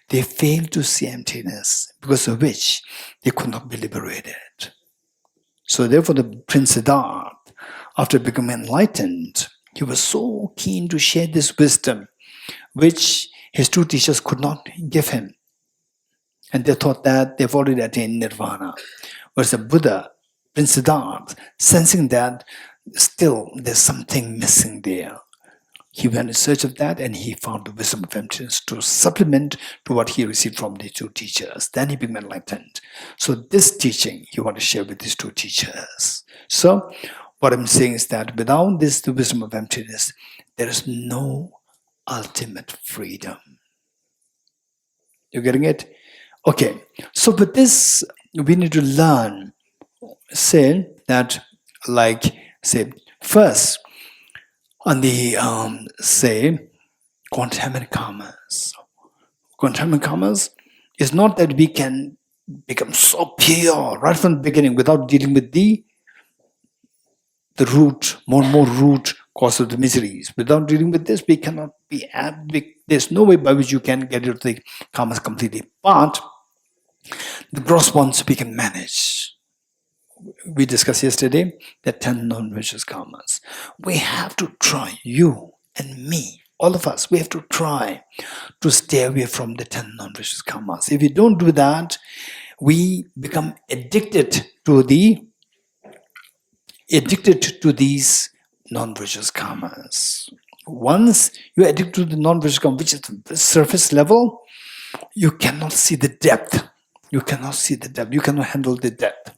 They failed to see emptiness, because of which they could not be liberated. So therefore the Prince Siddhartha, after becoming enlightened, he was so keen to share this wisdom, which his two teachers could not give him. And they thought that they've already attained nirvana. Whereas the Buddha, Prince Siddhartha, sensing that still there's something missing there, he went in search of that, and he found the wisdom of emptiness to supplement to what he received from the two teachers. Then he became enlightened. So this teaching he wanted to share with these two teachers. So what I'm saying is that without this, the wisdom of emptiness, there is no ultimate freedom. You getting it? Okay. So with this, we need to learn, say that, first, on the, contaminated karmas. Contaminated karmas is not that we can become so pure right from the beginning without dealing with the root, more and more root cause of the miseries. Without dealing with this, we cannot be, there's no way by which you can get rid of the karmas completely. But the gross ones we can manage. We discussed yesterday the 10 non-vicious karmas. We have to try, you and me, all of us, we have to try to stay away from the 10 non-vicious karmas. If we don't do that, we become addicted to these non-vicious karmas. Once you're addicted to the non-vicious karma, which is the surface level, you cannot see the depth. You cannot see the depth. You cannot handle the depth,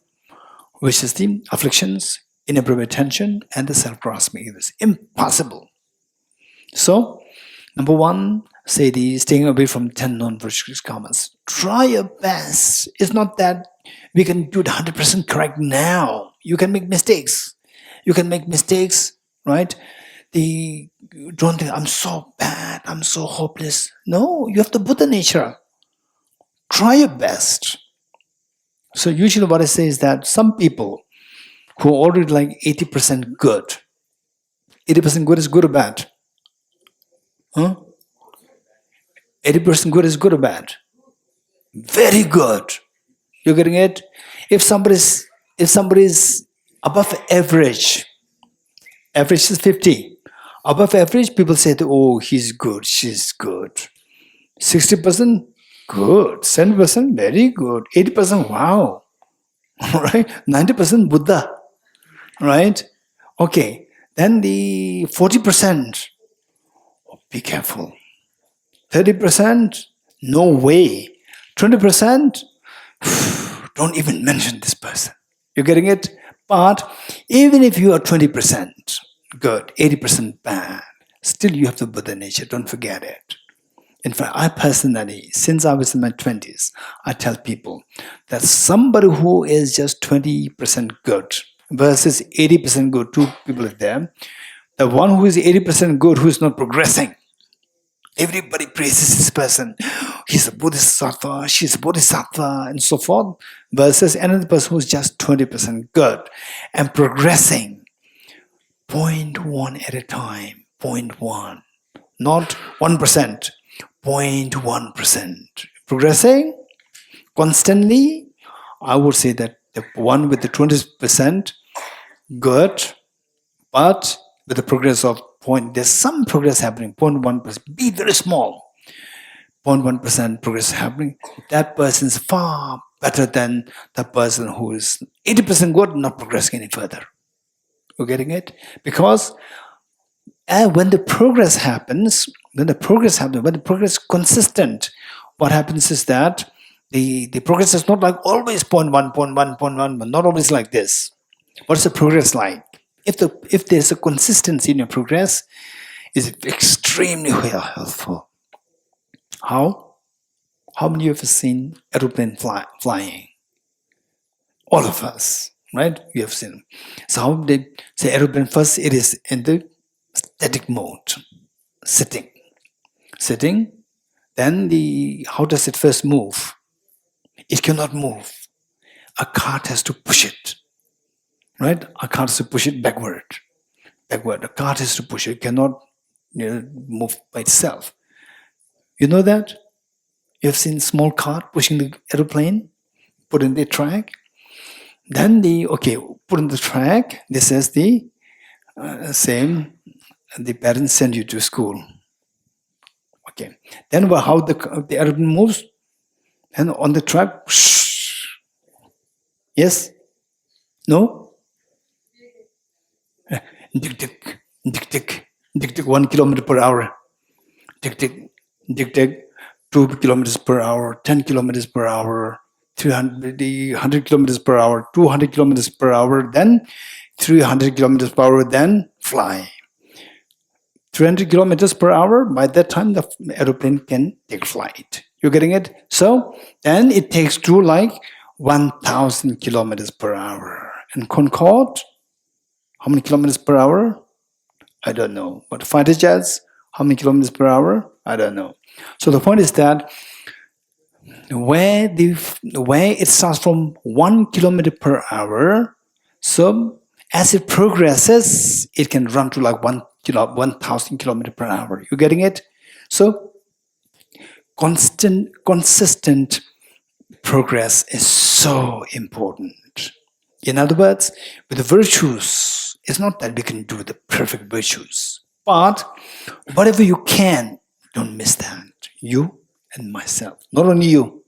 which is the afflictions, inappropriate attention, and the self-grasping. It is impossible. So, number one, say the staying away from 10 non-vicious karmas. Try your best. It's not that we can do it 100% correct now. You can make mistakes. You can make mistakes, right? Don't think, I'm so bad, I'm so hopeless. No, you have the Buddha nature. Try your best. So usually what I say is that some people who are already like 80% good, 80% good is good or bad? 80% good is good or bad? Very good. You're getting it? If somebody is above average is 50. Above average, people say, oh, he's good, she's good. 60%, good. 70%, very good. 80%, wow. Right? 90% Buddha. Right? Okay. Then the 40%, be careful. 30%, no way. 20%, don't even mention this person. You're getting it? But even if you are 20% good, 80% bad, still you have the Buddha nature. Don't forget it. In fact, I personally, since I was in my 20s, I tell people that somebody who is just 20% good versus 80% good, two people are there. The one who is 80% good, who is not progressing, everybody praises this person. He's a bodhisattva, she's a bodhisattva, and so forth. Versus another person who's just 20% good and progressing 0.1 at a time, 0.1. Not 1%, 0.1%. Progressing constantly, I would say that the one with the 20% good, but with the progress of there's some progress happening, 0.1%, be very small. 0.1% progress happening, that person is far better than the person who is 80% good, not progressing any further. You're getting it? Because when the progress happens, when the progress is consistent, what happens is that the progress is not like always point one, but not always like this. What's the progress like? If there's a consistency in your progress, is extremely helpful. How? How many of you have seen aeroplane flying? All of us, right? We have seen. So how they say aeroplane? First, it is in the static mode, sitting. Then how does it first move? It cannot move. A cart has to push it, right? A cart has to push it backward. A cart has to push it. It cannot move by itself. You know that? You have seen small cart pushing the aeroplane, put in the track. Then put in the track. This is the same. The parents send you to school. Okay. Then how the aeroplane moves, and on the track. Yes? No? Dick tick, 1 kilometer per hour. Dick tick, 2 kilometers per hour, 10 kilometers per hour, 100 kilometers per hour, 200 kilometers per hour, then 300 kilometers per hour, then fly. 300 kilometers per hour, by that time the aeroplane can take flight. You're getting it? So then it takes to like 1,000 kilometers per hour. And Concorde, how many kilometers per hour? I don't know. But fighter jets, how many kilometers per hour? I don't know. So the point is that where it starts from 1 kilometer per hour, so as it progresses, it can run to like 1,000 kilometers per hour. You getting it? So consistent progress is so important. In other words, with the virtues, it's not that we can do the perfect virtues, but whatever you can, don't miss that. You and myself, not only you,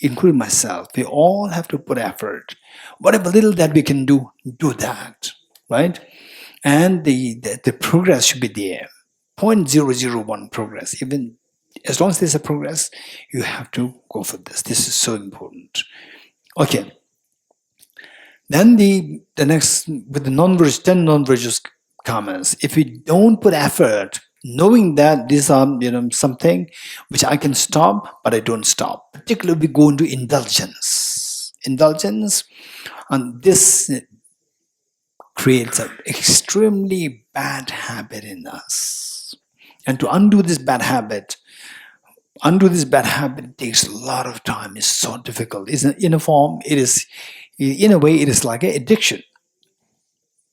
including myself, we all have to put effort. Whatever little that we can do that, right? And the progress should be there. 0.001 progress. Even as long as there's a progress, you have to go for this. This is so important. Okay. Then the next, with the 10 non-virtuous karmas, if we don't put effort, knowing that these are something which I can stop, but I don't stop. Particularly we go into indulgence, and this creates an extremely bad habit in us. And to undo this bad habit takes a lot of time. It's so difficult. In a way, it is like an addiction.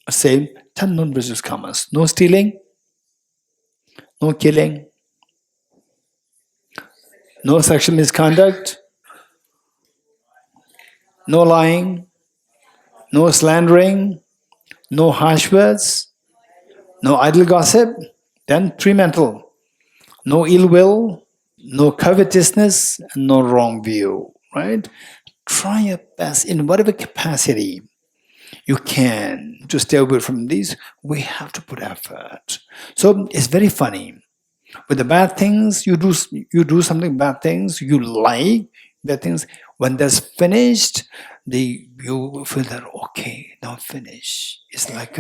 Same 10 non-virtuous karmas. No stealing, no killing, no sexual misconduct, no lying, no slandering, no harsh words, no idle gossip. Then 3 mental. No ill will, no covetousness, and no wrong view. Right? Try your best in whatever capacity you can to stay away from these. We have to put effort. So it's very funny. With the bad things, you do something bad things, you like bad things. When that's finished, you feel that okay, now finish. It's like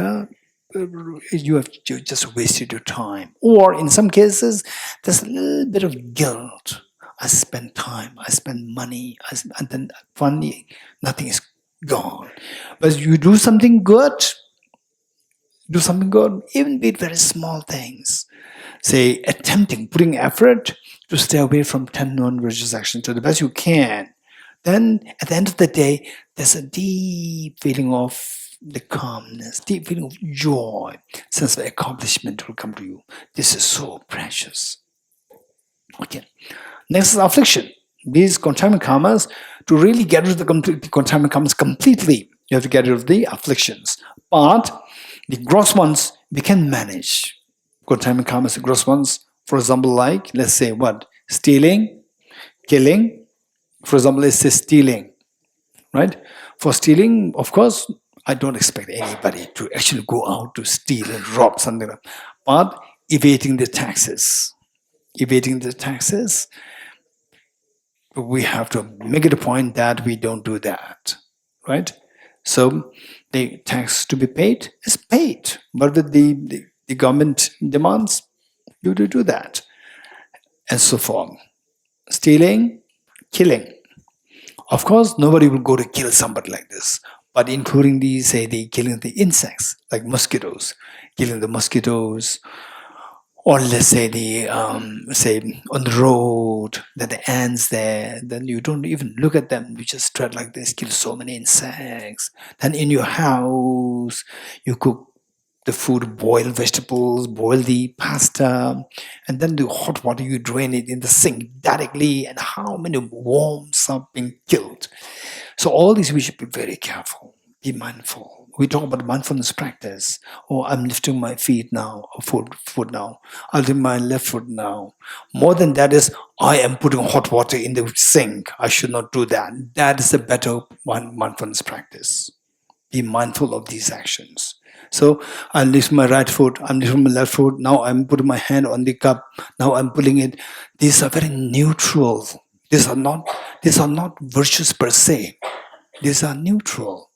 you have just wasted your time. Or in some cases, there's a little bit of guilt. I spent time, I spent money, and then finally nothing is gone. But you do something good, even be it very small things. Say, putting effort to stay away from 10 non-virtuous actions to the best you can. Then, at the end of the day, there's a deep feeling of the calmness, deep feeling of joy, sense of accomplishment will come to you. This is so precious. Okay. Next is affliction. These contaminated karmas, to really get rid of the contaminated karmas completely, you have to get rid of the afflictions. But the gross ones, we can manage. Contaminated karmas, the gross ones, for example, like, let's say what? Stealing, killing. For example, let's say stealing, right? For stealing, of course, I don't expect anybody to actually go out to steal and rob something like that. But evading the taxes, we have to make it a point that we don't do that, right? So the tax to be paid is paid, but with the government demands you to do that, and so forth. Stealing, killing. Of course, nobody will go to kill somebody like this, but including the killing the insects like mosquitoes, killing the mosquitoes, or let's say say on the road that the ants there, then you don't even look at them, you just tread like this, kill so many insects. Then in your house you cook the food, boil vegetables, boil the pasta, and then the hot water you drain it in the sink directly, and how many worms are being killed. So all these we should be very careful, be mindful. We talk about mindfulness practice. Oh, I'm lifting my feet now, or foot now. I'll lift my left foot now. More than that is, I am putting hot water in the sink. I should not do that. That is a better mindfulness practice. Be mindful of these actions. So I lift my right foot, I'm lifting my left foot, now I'm putting my hand on the cup, now I'm pulling it. These are very neutral. These are not virtues per se. These are neutral.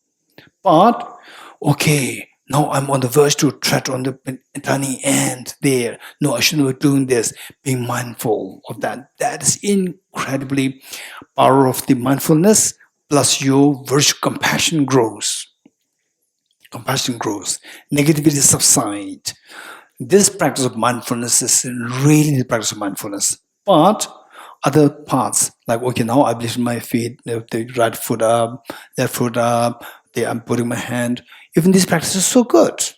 But okay, now I'm on the verge to tread on the tiny ant there. No, I shouldn't be doing this. Being mindful of that. That is incredibly power of the mindfulness, plus your virtue compassion grows. Compassion grows, negativity subsides. This practice of mindfulness is really the practice of mindfulness. But other parts, like okay, now I lift my feet, the right foot up, left foot up, I'm putting my hand. Even these practices are so good.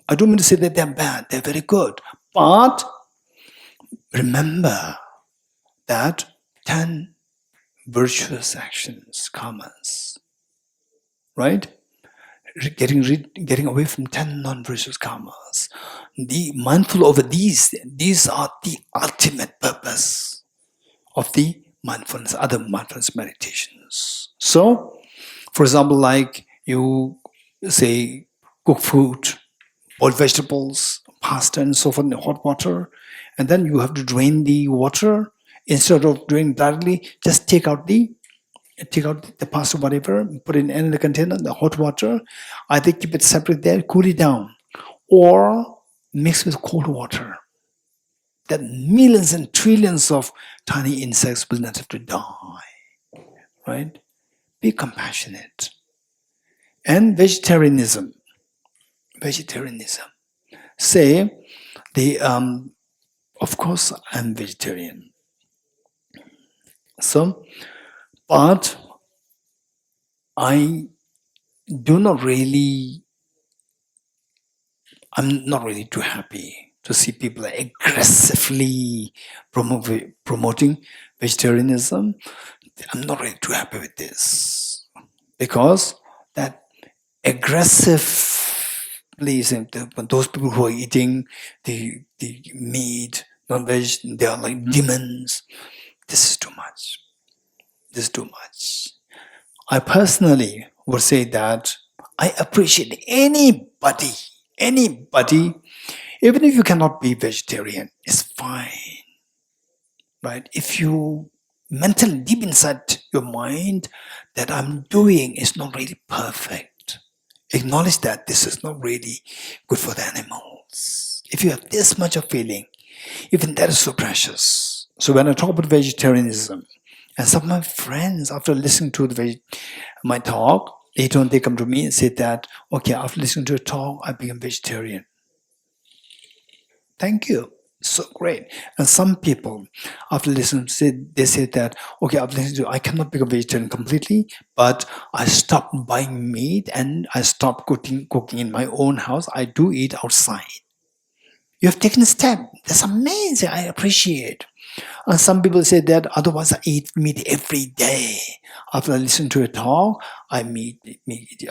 I don't mean to say that they're bad, they're very good. But remember that 10 virtuous actions, karmas, right? Getting away from 10 non-virtuous karmas. The mindful over these are the ultimate purpose of the mindfulness, other mindfulness meditations. So, for example, like you say, cook food, boil vegetables, pasta, and so forth in hot water, and then you have to drain the water. Instead of draining directly, just take out the pasta, whatever, put it in another container, the hot water. Either keep it separate there, cool it down, or mix with cold water. That millions and trillions of tiny insects will not have to die. Right? Be compassionate. And vegetarianism. Say, of course, I'm vegetarian. So, but I'm not really too happy to see people aggressively promoting vegetarianism. I'm not really too happy with this, because that aggressive those people who are eating the meat, non-veg, they are like demons. This is too much. I personally would say that I appreciate anybody, even if you cannot be vegetarian, it's fine, right? If you mentally deep inside your mind that I'm doing is not really perfect, acknowledge that this is not really good for the animals. If you have this much of feeling, even that is so precious. So when I talk about vegetarianism, and some of my friends, after listening to my talk, later on they come to me and say that, okay, after listening to a talk, I became vegetarian. Thank you. So great. And some people, after listening, they say that, okay, after listening to, I cannot become vegetarian completely, but I stopped buying meat and I stopped cooking in my own house. I do eat outside. You have taken a step. That's amazing. I appreciate. And some people say that otherwise I eat meat every day. After I listen to a talk, I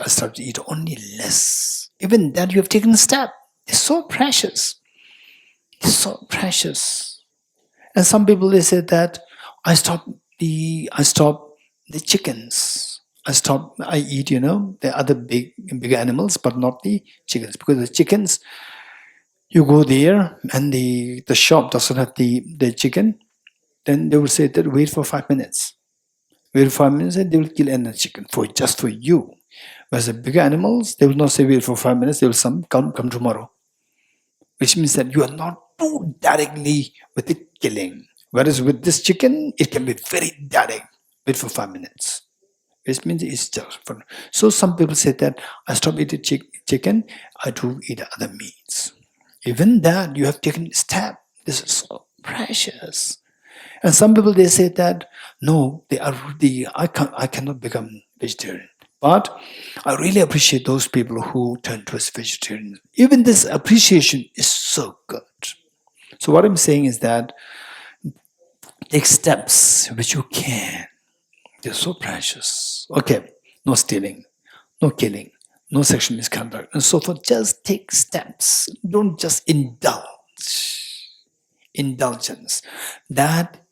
start to eat only less. Even that you have taken a step. It's so precious. It's so precious. And some people they say that I stop the chickens. I eat, the other big animals, but not the chickens. Because the chickens, you go there and the shop doesn't have the chicken, then they will say that wait for 5 minutes. Wait for 5 minutes and they will kill another chicken just for you. Whereas the bigger animals, they will not say wait for 5 minutes, they will come tomorrow. Which means that you are not too directly with the killing. Whereas with this chicken, it can be very direct. Wait for 5 minutes. Which means it's just fun. So some people say that I stop eating chicken, I do eat other meats. Even that you have taken a step. This is so precious. And some people they say that no, I cannot become vegetarian. But I really appreciate those people who turn towards vegetarianism. Even this appreciation is so good. So what I'm saying is that take steps which you can. They're so precious. Okay, no stealing, no killing, no sexual misconduct, and so forth. Just take steps. Don't just indulge. Indulgence. That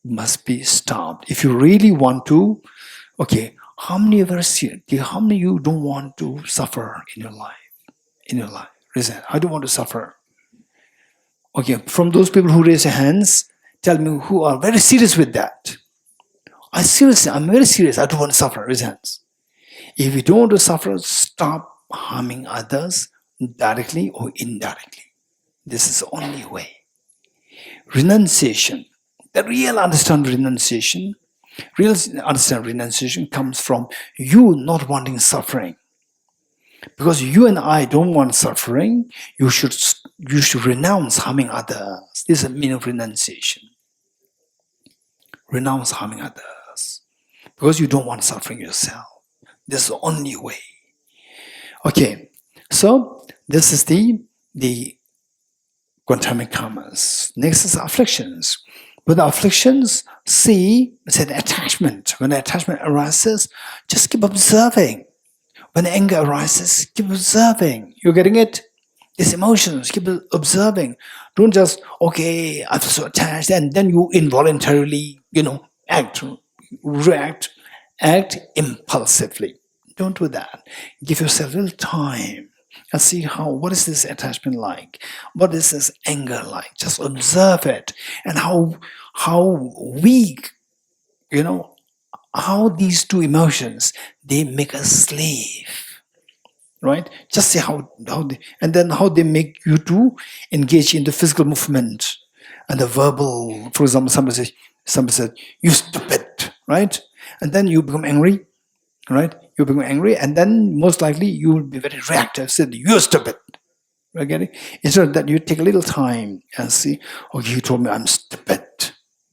must be stopped. If you really want to, okay, how many of you don't want to suffer in your life? In your life. Raise your hand. I don't want to suffer. Okay, from those people who raise their hands, tell me who are very serious with that. I'm very serious. I don't want to suffer. Raise your hands. If you don't want to suffer, stop harming others directly or indirectly. This is the only way. Renunciation. The real understanding renunciation comes from you not wanting suffering. Because you and I don't want suffering, you should renounce harming others. This is the meaning of renunciation. Renounce harming others. Because you don't want suffering yourself. This is the only way. Okay, so this is the contaminated karmas. Next is afflictions. With afflictions, see, it's an attachment. When attachment arises, just keep observing. When anger arises, keep observing. You're getting it? These emotions, keep observing. Don't just, okay, I feel so attached, and then you involuntarily, react, act impulsively. Don't do that. Give yourself a little time and see what is this attachment like? What is this anger like? Just observe it. And how weak, how these two emotions, they make us slave. Right? Just see how they make you to engage in the physical movement and the verbal. For example, somebody said, you stupid, right? And then you become angry, right? You become angry, and then most likely you will be very reactive. Said, you're stupid. Okay? Instead of that, you take a little time and see, okay, you told me I'm stupid,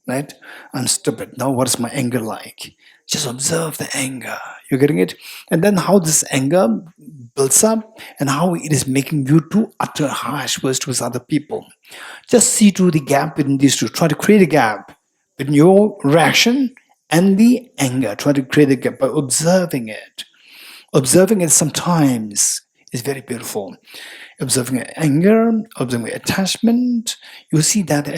right? I'm stupid. Now what is my anger like? Just observe the anger. You're getting it? And then how this anger builds up and how it is making you to utter harsh words towards other people. Just see through the gap between these two. Try to create a gap between your reaction and the anger. Try to create a gap by observing it. Observing it sometimes is very beautiful. Observing anger, observing attachment, you see that the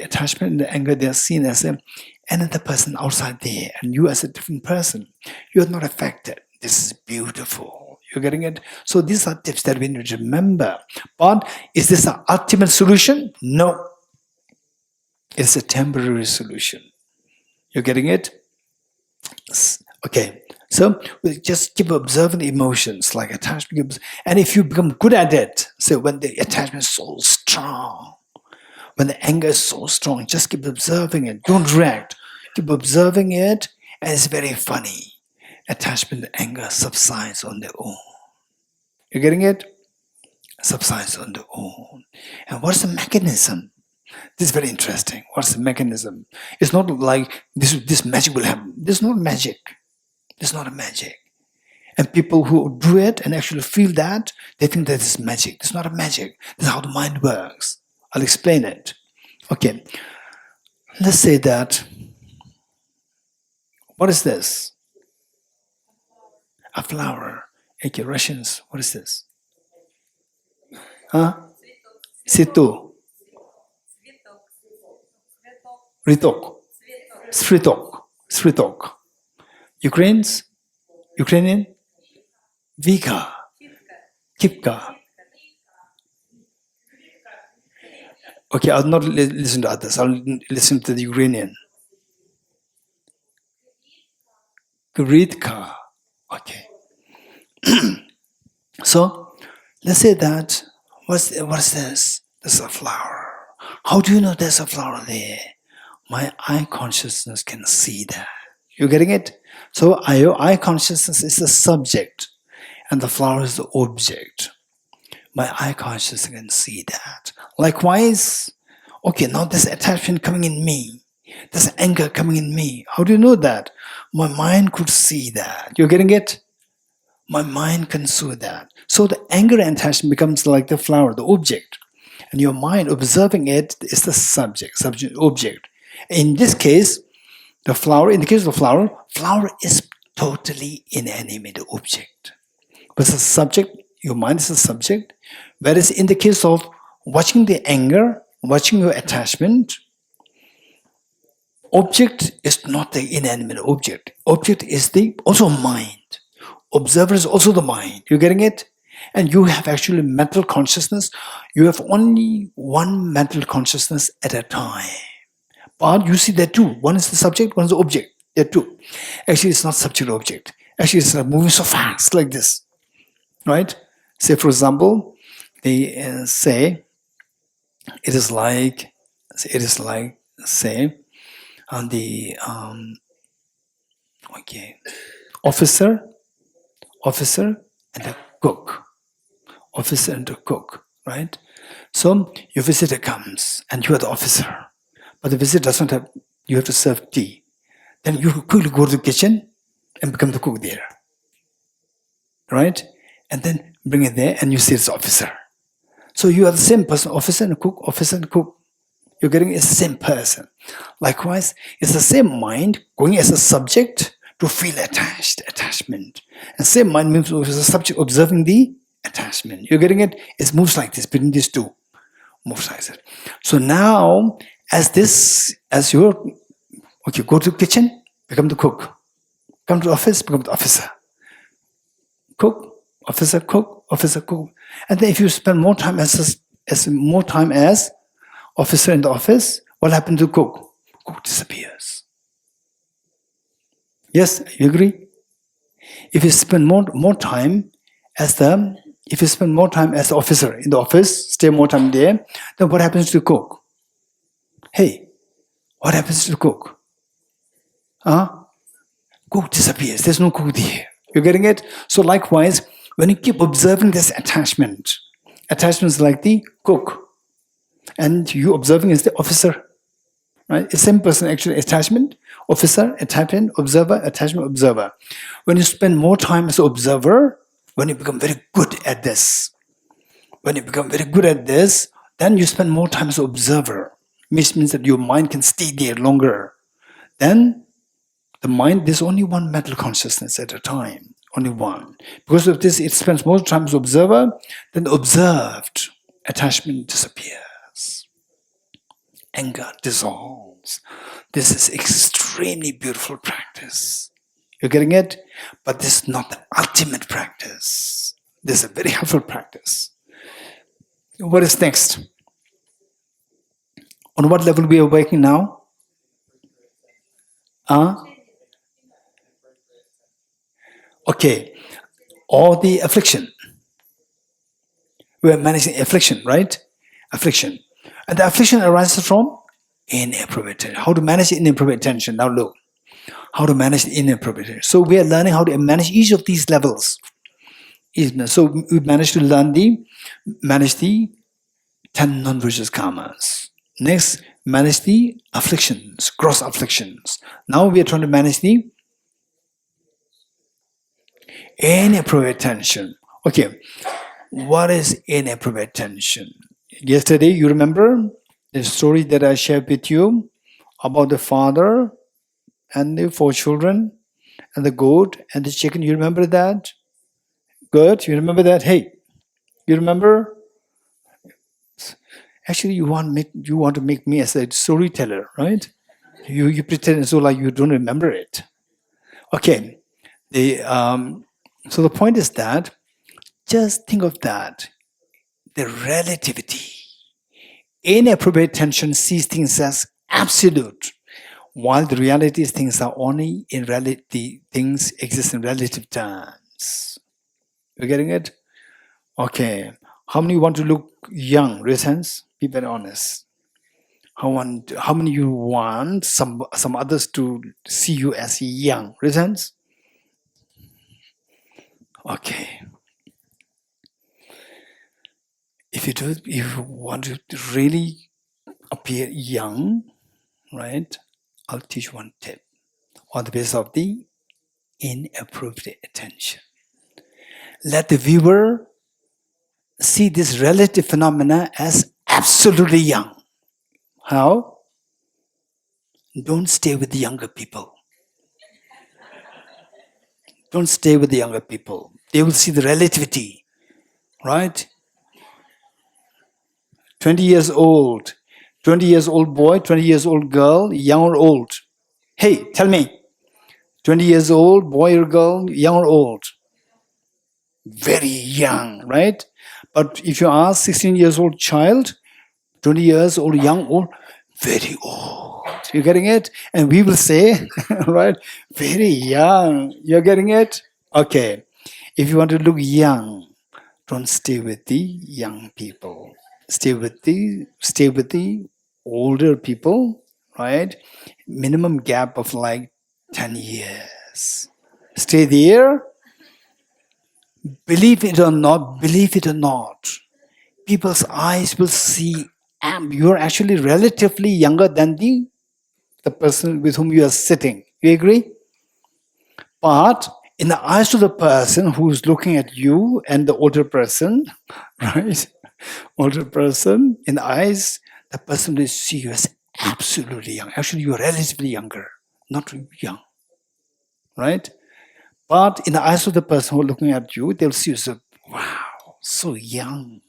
attachment and the anger, they are seen as another person outside there, and you as a different person. You are not affected. This is beautiful. You're getting it? So these are tips that we need to remember. But is this an ultimate solution? No. It's a temporary solution. You're getting it? Okay. So we just keep observing the emotions like attachment. And if you become good at it, so when the attachment is so strong, when the anger is so strong, just keep observing it. Don't react. Keep observing it, and it's very funny. Attachment and anger subsides on their own. You're getting it? Subsides on their own. And what's the mechanism? This is very interesting. What's the mechanism? It's not like this magic will happen. This is not magic. It's not a magic. And people who do it and actually feel that, they think that it's magic. It's not a magic. This is how the mind works. I'll explain it. Okay. Let's say that. What is this? A flower. Okay, Russians, what is this? Huh? Situ. Ritok. Sritok. Ukrainian? Vika. Kipka. Okay, I'll not listen to others. I'll listen to the Ukrainian. Kritka. Okay. So let's say that what's this? There's a flower. How do you know there's a flower there? My eye consciousness can see that. You getting it? So your eye consciousness is the subject and the flower is the object. My eye consciousness can see that. Likewise, okay, now there's attachment coming in me. There's anger coming in me. How do you know that? My mind could see that. You're getting it? My mind can see that. So the anger and attachment becomes like the flower, the object. And your mind observing it is the subject, object. In this case, the flower, in the case of the flower is totally inanimate object. But the subject, your mind is the subject. Whereas in the case of watching the anger, watching your attachment, object is not the inanimate object. Object is the also mind. Observer is also the mind. You're getting it? And you have actually mental consciousness. You have only one mental consciousness at a time. But you see there two. One is the subject, one is the object. There are two. Actually, it's not subject object. Actually, it's moving so fast like this. Right? Say, for example, they say it is like say on the officer and a cook. Officer and a cook, right? So your visitor comes and you are the officer, but the visitor doesn't have, you have to serve tea. Then you quickly go to the kitchen and become the cook there, right? And then bring it there and you see it's officer. So you are the same person, officer and cook, officer and cook. You're getting it's the same person. Likewise, it's the same mind going as a subject to feel attachment. And same mind moves as a subject observing the attachment. You're getting it? It moves like this between these two. Moves like that. So now, as you go to the kitchen, become the cook. Come to the office, become the officer. Cook, officer, cook, officer, cook. And then if you spend more time as officer in the office, what happens to cook? Cook disappears. Yes, you agree? If you spend more time as the officer in the office, stay more time there, then what happens to the cook? Hey, what happens to the cook? Cook disappears. There's no cook there. You're getting it? So likewise, when you keep observing this attachment is like the cook, and you observing is the officer. Right? It's same person actually, attachment, officer, attachment, observer, attachment, observer. When you spend more time as an observer, when you become very good at this, then you spend more time as an observer, which means that your mind can stay there longer. Then the mind, there's only one mental consciousness at a time, only one. Because of this, it spends more time as an observer, then the observed attachment disappears. Anger dissolves. This is extremely beautiful practice. You're getting it? But this is not the ultimate practice. This is a very helpful practice. What is next? On what level we are working now? Okay. Or the affliction. We are managing affliction, right? Affliction. And the affliction arises from inappropriate tension. How to manage inappropriate tension? Now look. How to manage inappropriate tension. So we are learning how to manage each of these levels. So we managed to manage the 10 non-virtuous karmas. Next, manage the afflictions, gross afflictions. Now we are trying to manage the inappropriate tension. Okay, what is inappropriate tension? Yesterday, you remember the story that I shared with you about the father and the 4 children and the goat and the chicken. You remember that? Good. You remember that? Hey, you remember? Actually, you want to make me as a storyteller, right? You pretend so like you don't remember it. Okay. So the point is that just think of that. The relativity. Inappropriate tension sees things as absolute. While the reality is things are only in reality, things exist in relative terms. You getting it? Okay. How many want to look young? Raise hands. Be very honest. How many you want some others to see you as young? Raise hands. Okay. If you want to really appear young, right? I'll teach one tip on the basis of the inappropriate attention. Let the viewer see this relative phenomena as absolutely young. How? Don't stay with the younger people. Don't stay with the younger people. They will see the relativity, right? 20 years old, 20 years old boy, 20 years old girl, young or old? Hey, tell me, 20 years old, boy or girl, young or old? Very young, right? But if you ask 16 years old child, 20 years old, young or very old. You're getting it? And we will say, right, very young. You're getting it? Okay. If you want to look young, don't stay with the young people. Stay with the older people, right? Minimum gap of like 10 years. Stay there. Believe it or not, people's eyes will see you're actually relatively younger than the person with whom you are sitting. You agree? But in the eyes of the person who's looking at you and the older person, right? Older person, in the eyes, the person will see you as absolutely young. Actually, you're relatively younger, not young, right? But in the eyes of the person who's looking at you, they'll see you as, wow, so young.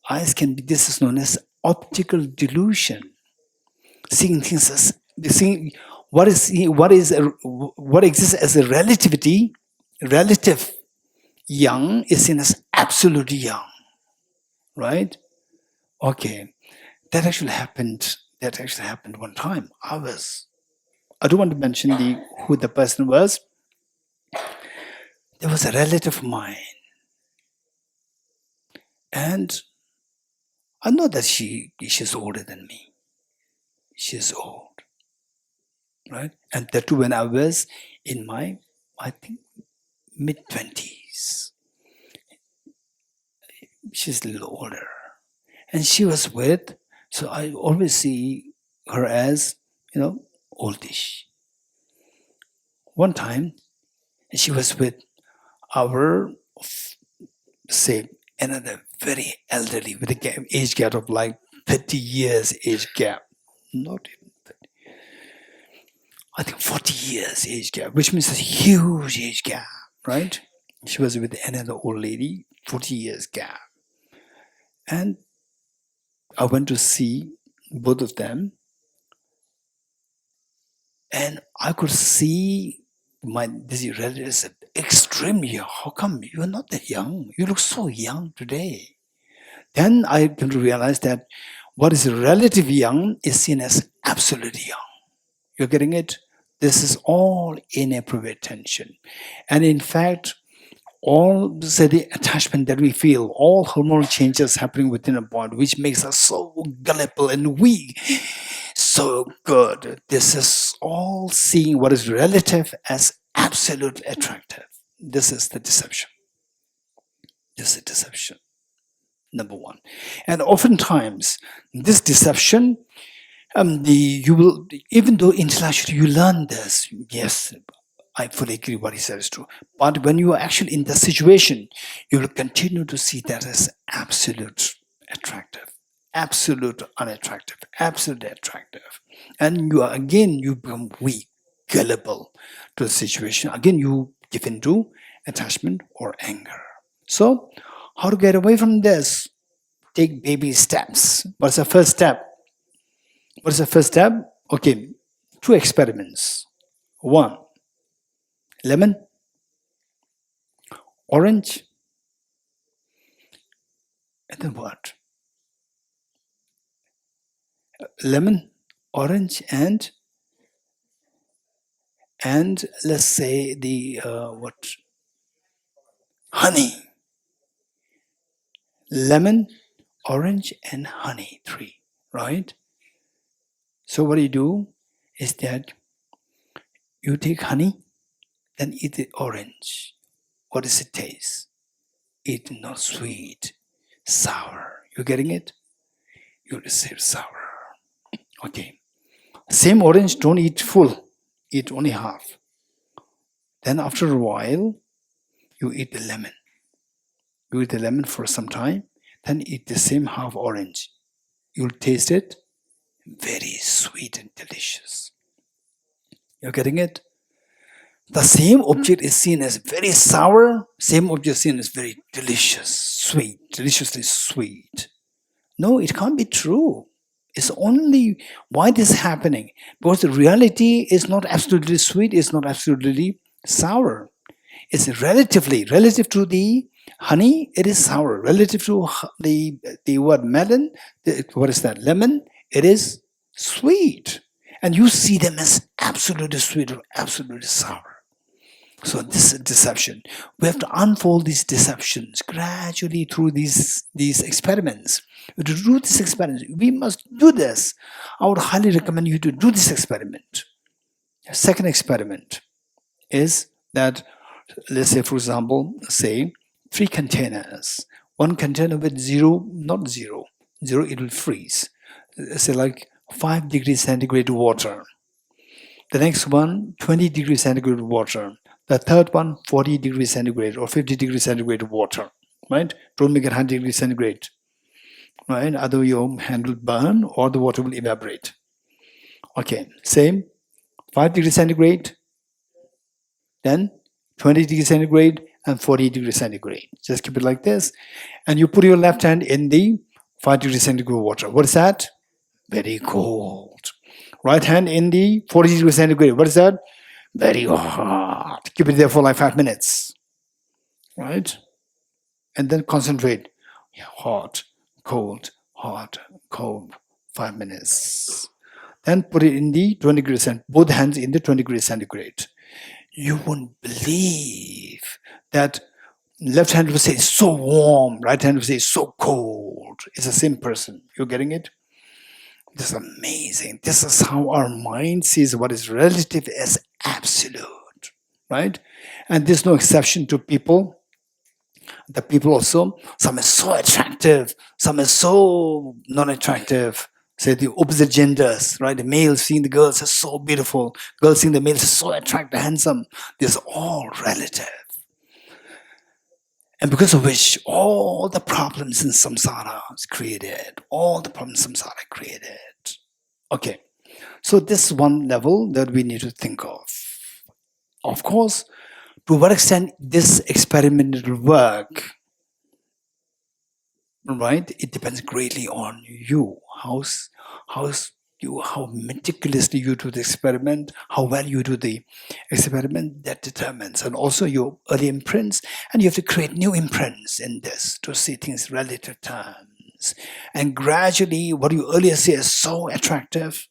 Eyes can be, this is known as optical delusion. Seeing things as, seeing what exists as a relativity, relative young is seen as absolutely young, right? Okay, that actually happened. That actually happened one time. I don't want to mention who the person was. There was a relative of mine, and I know that she's older than me. She's old, right? And that too when I was in my, I think, mid-20s. She's a little older. And she was with, so I always see her as, oldish. One time, she was with our, say, another very elderly, with a age gap of like 30 years age gap. Not even 30. I think 40 years age gap, which means a huge age gap, right? She was with another old lady, 40 years gap. And I went to see both of them, and I could see this relative is extremely young. How come you're not that young? You look so young today. Then I came to realize that what is relatively young is seen as absolutely young. You're getting it? This is all inappropriate attention. And in fact, all the attachment that we feel, all hormonal changes happening within a body, which makes us so gullible and weak, so good. This is all seeing what is relative as absolute attractive. This is the deception. This is deception. Number one. And oftentimes, this deception, you will, even though intellectually you learn this, yes, I fully agree what he said is true. But when you are actually in the situation, you will continue to see that as absolute attractive, absolute unattractive, absolutely attractive. And you become weak, gullible to the situation. Again, you give into attachment or anger. So, how to get away from this? Take baby steps. What's the first step? What is the first step? Okay, 2 experiments. 1, lemon, orange, and then what? Lemon, orange, and and let's say the honey, lemon, orange, and honey, 3, right? So what you do is that you take honey, then eat the orange. What does it taste? It's not sweet, sour. You getting it? You receive sour. Okay. Same orange, don't eat full. Eat only half. Then after a while, you eat the lemon. You eat the lemon for some time, then eat the same half orange. You'll taste it very sweet and delicious. You're getting it? The same object is seen as very sour, same object is seen as very delicious, sweet, deliciously sweet. No, it can't be true. It's only why this is happening. Because the reality is not absolutely sweet, it's not absolutely sour. It's relative to the honey, it is sour. Relative to the word melon, what is that? Lemon, it is sweet. And you see them as absolutely sweet or absolutely sour. So this is deception. We have to unfold these deceptions gradually through these experiments. To do this experiment, we must do this. I would highly recommend you to do this experiment. A second experiment is that, let's say, for example, say 3 containers. One container with zero, it will freeze. Say like 5 degrees centigrade water. The next one, 20 degrees centigrade water. The third one, 40 degrees centigrade or 50 degrees centigrade water, right? Don't make it 100 degrees centigrade, right? Otherwise your hand will burn or the water will evaporate. Okay, same, 5 degrees centigrade, then 20 degrees centigrade and 40 degrees centigrade. Just keep it like this. And you put your left hand in the 5 degrees centigrade water. What is that? Very cold. Right hand in the 40 degrees centigrade. What is that? Very hot. Keep it there for like 5 minutes. Right? And then concentrate. Hot, cold, 5 minutes. Then put it in the 20 degrees centigrade. Both hands in the 20 degrees centigrade. You won't believe that left hand will say it's so warm, right hand will say it's so cold. It's the same person. You're getting it? This is amazing. This is how our mind sees what is relative as absolute, right? And there's no exception to people. The people also, some is so attractive, some is so non-attractive. Say the opposite genders, right? The males seeing the girls as so beautiful, girls seeing the males as so attractive, handsome. This is all relative. And because of which all the problems in samsara is created. All the problems in samsara created. Okay, so this is one level that we need to think of. Of course, to what extent this experiment will work, right? It depends greatly on you. How meticulously you do the experiment, how well you do the experiment, that determines. And also your early imprints, and you have to create new imprints in this to see things relative terms. And gradually, what you earlier see as so attractive,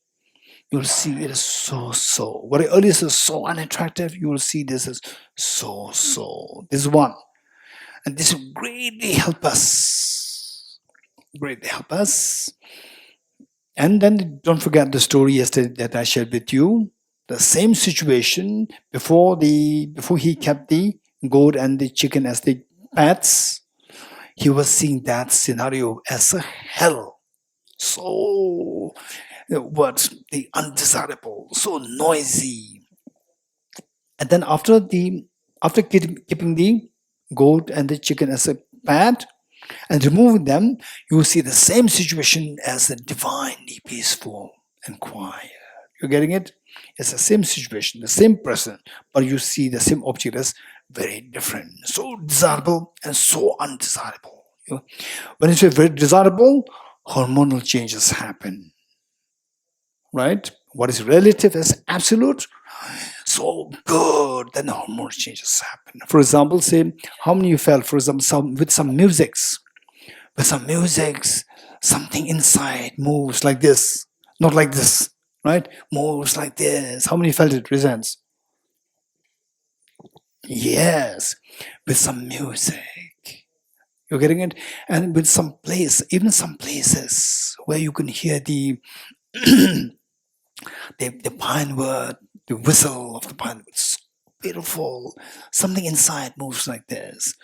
you'll see it as so. What you earlier saw as so unattractive, you will see this as so. This is one. And this will greatly help us. And then don't forget the story yesterday that I shared with you. The same situation before he kept the goat and the chicken as the pets. He was seeing that scenario as a hell. So the undesirable, so noisy. And then after keeping the goat and the chicken as a pet, and removing them, you see the same situation as the divinely peaceful and quiet. You're getting it? It's the same situation, the same person, but you see the same object as very different. So desirable and so undesirable. When it's very desirable, hormonal changes happen. Right? What is relative as absolute? So good, then hormonal changes happen. For example, say, how many you felt, for example, with some musics? With some musics, something inside moves like this, not like this, right? Moves like this. How many felt it? Resents? Yes, with some music. You're getting it? And with some place, even some places where you can hear the the pine wood, the whistle of the pine wood. It's beautiful. Something inside moves like this.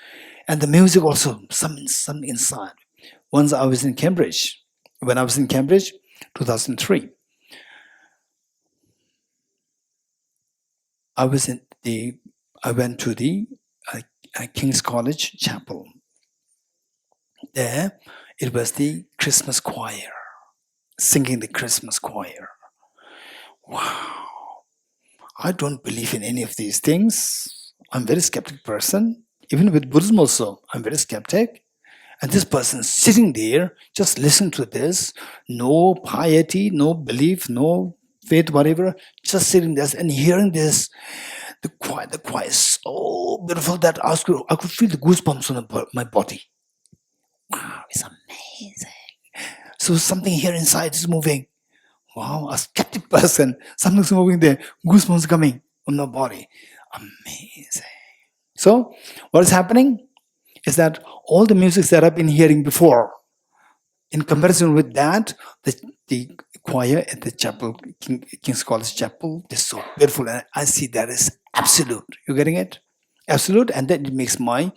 And the music also, something inside. Once I was in Cambridge, when I was in Cambridge, 2003, I went to the King's College Chapel. There, it was the Christmas choir, singing the Christmas choir. Wow. I don't believe in any of these things. I'm a very skeptic person. Even with Buddhism also, I'm very skeptic. And this person sitting there, just listen to this, no piety, no belief, no faith, whatever, just sitting there and hearing this. The choir is so beautiful that I could feel the goosebumps on my body. Wow, it's amazing. So something here inside is moving. Wow, a skeptic person, something's moving there, goosebumps coming on the body. Amazing. So, what is happening is that all the music that I've been hearing before, in comparison with that, the choir at the chapel, King's College Chapel, is so beautiful, and I see that is absolute. You getting it? Absolute, and then it makes my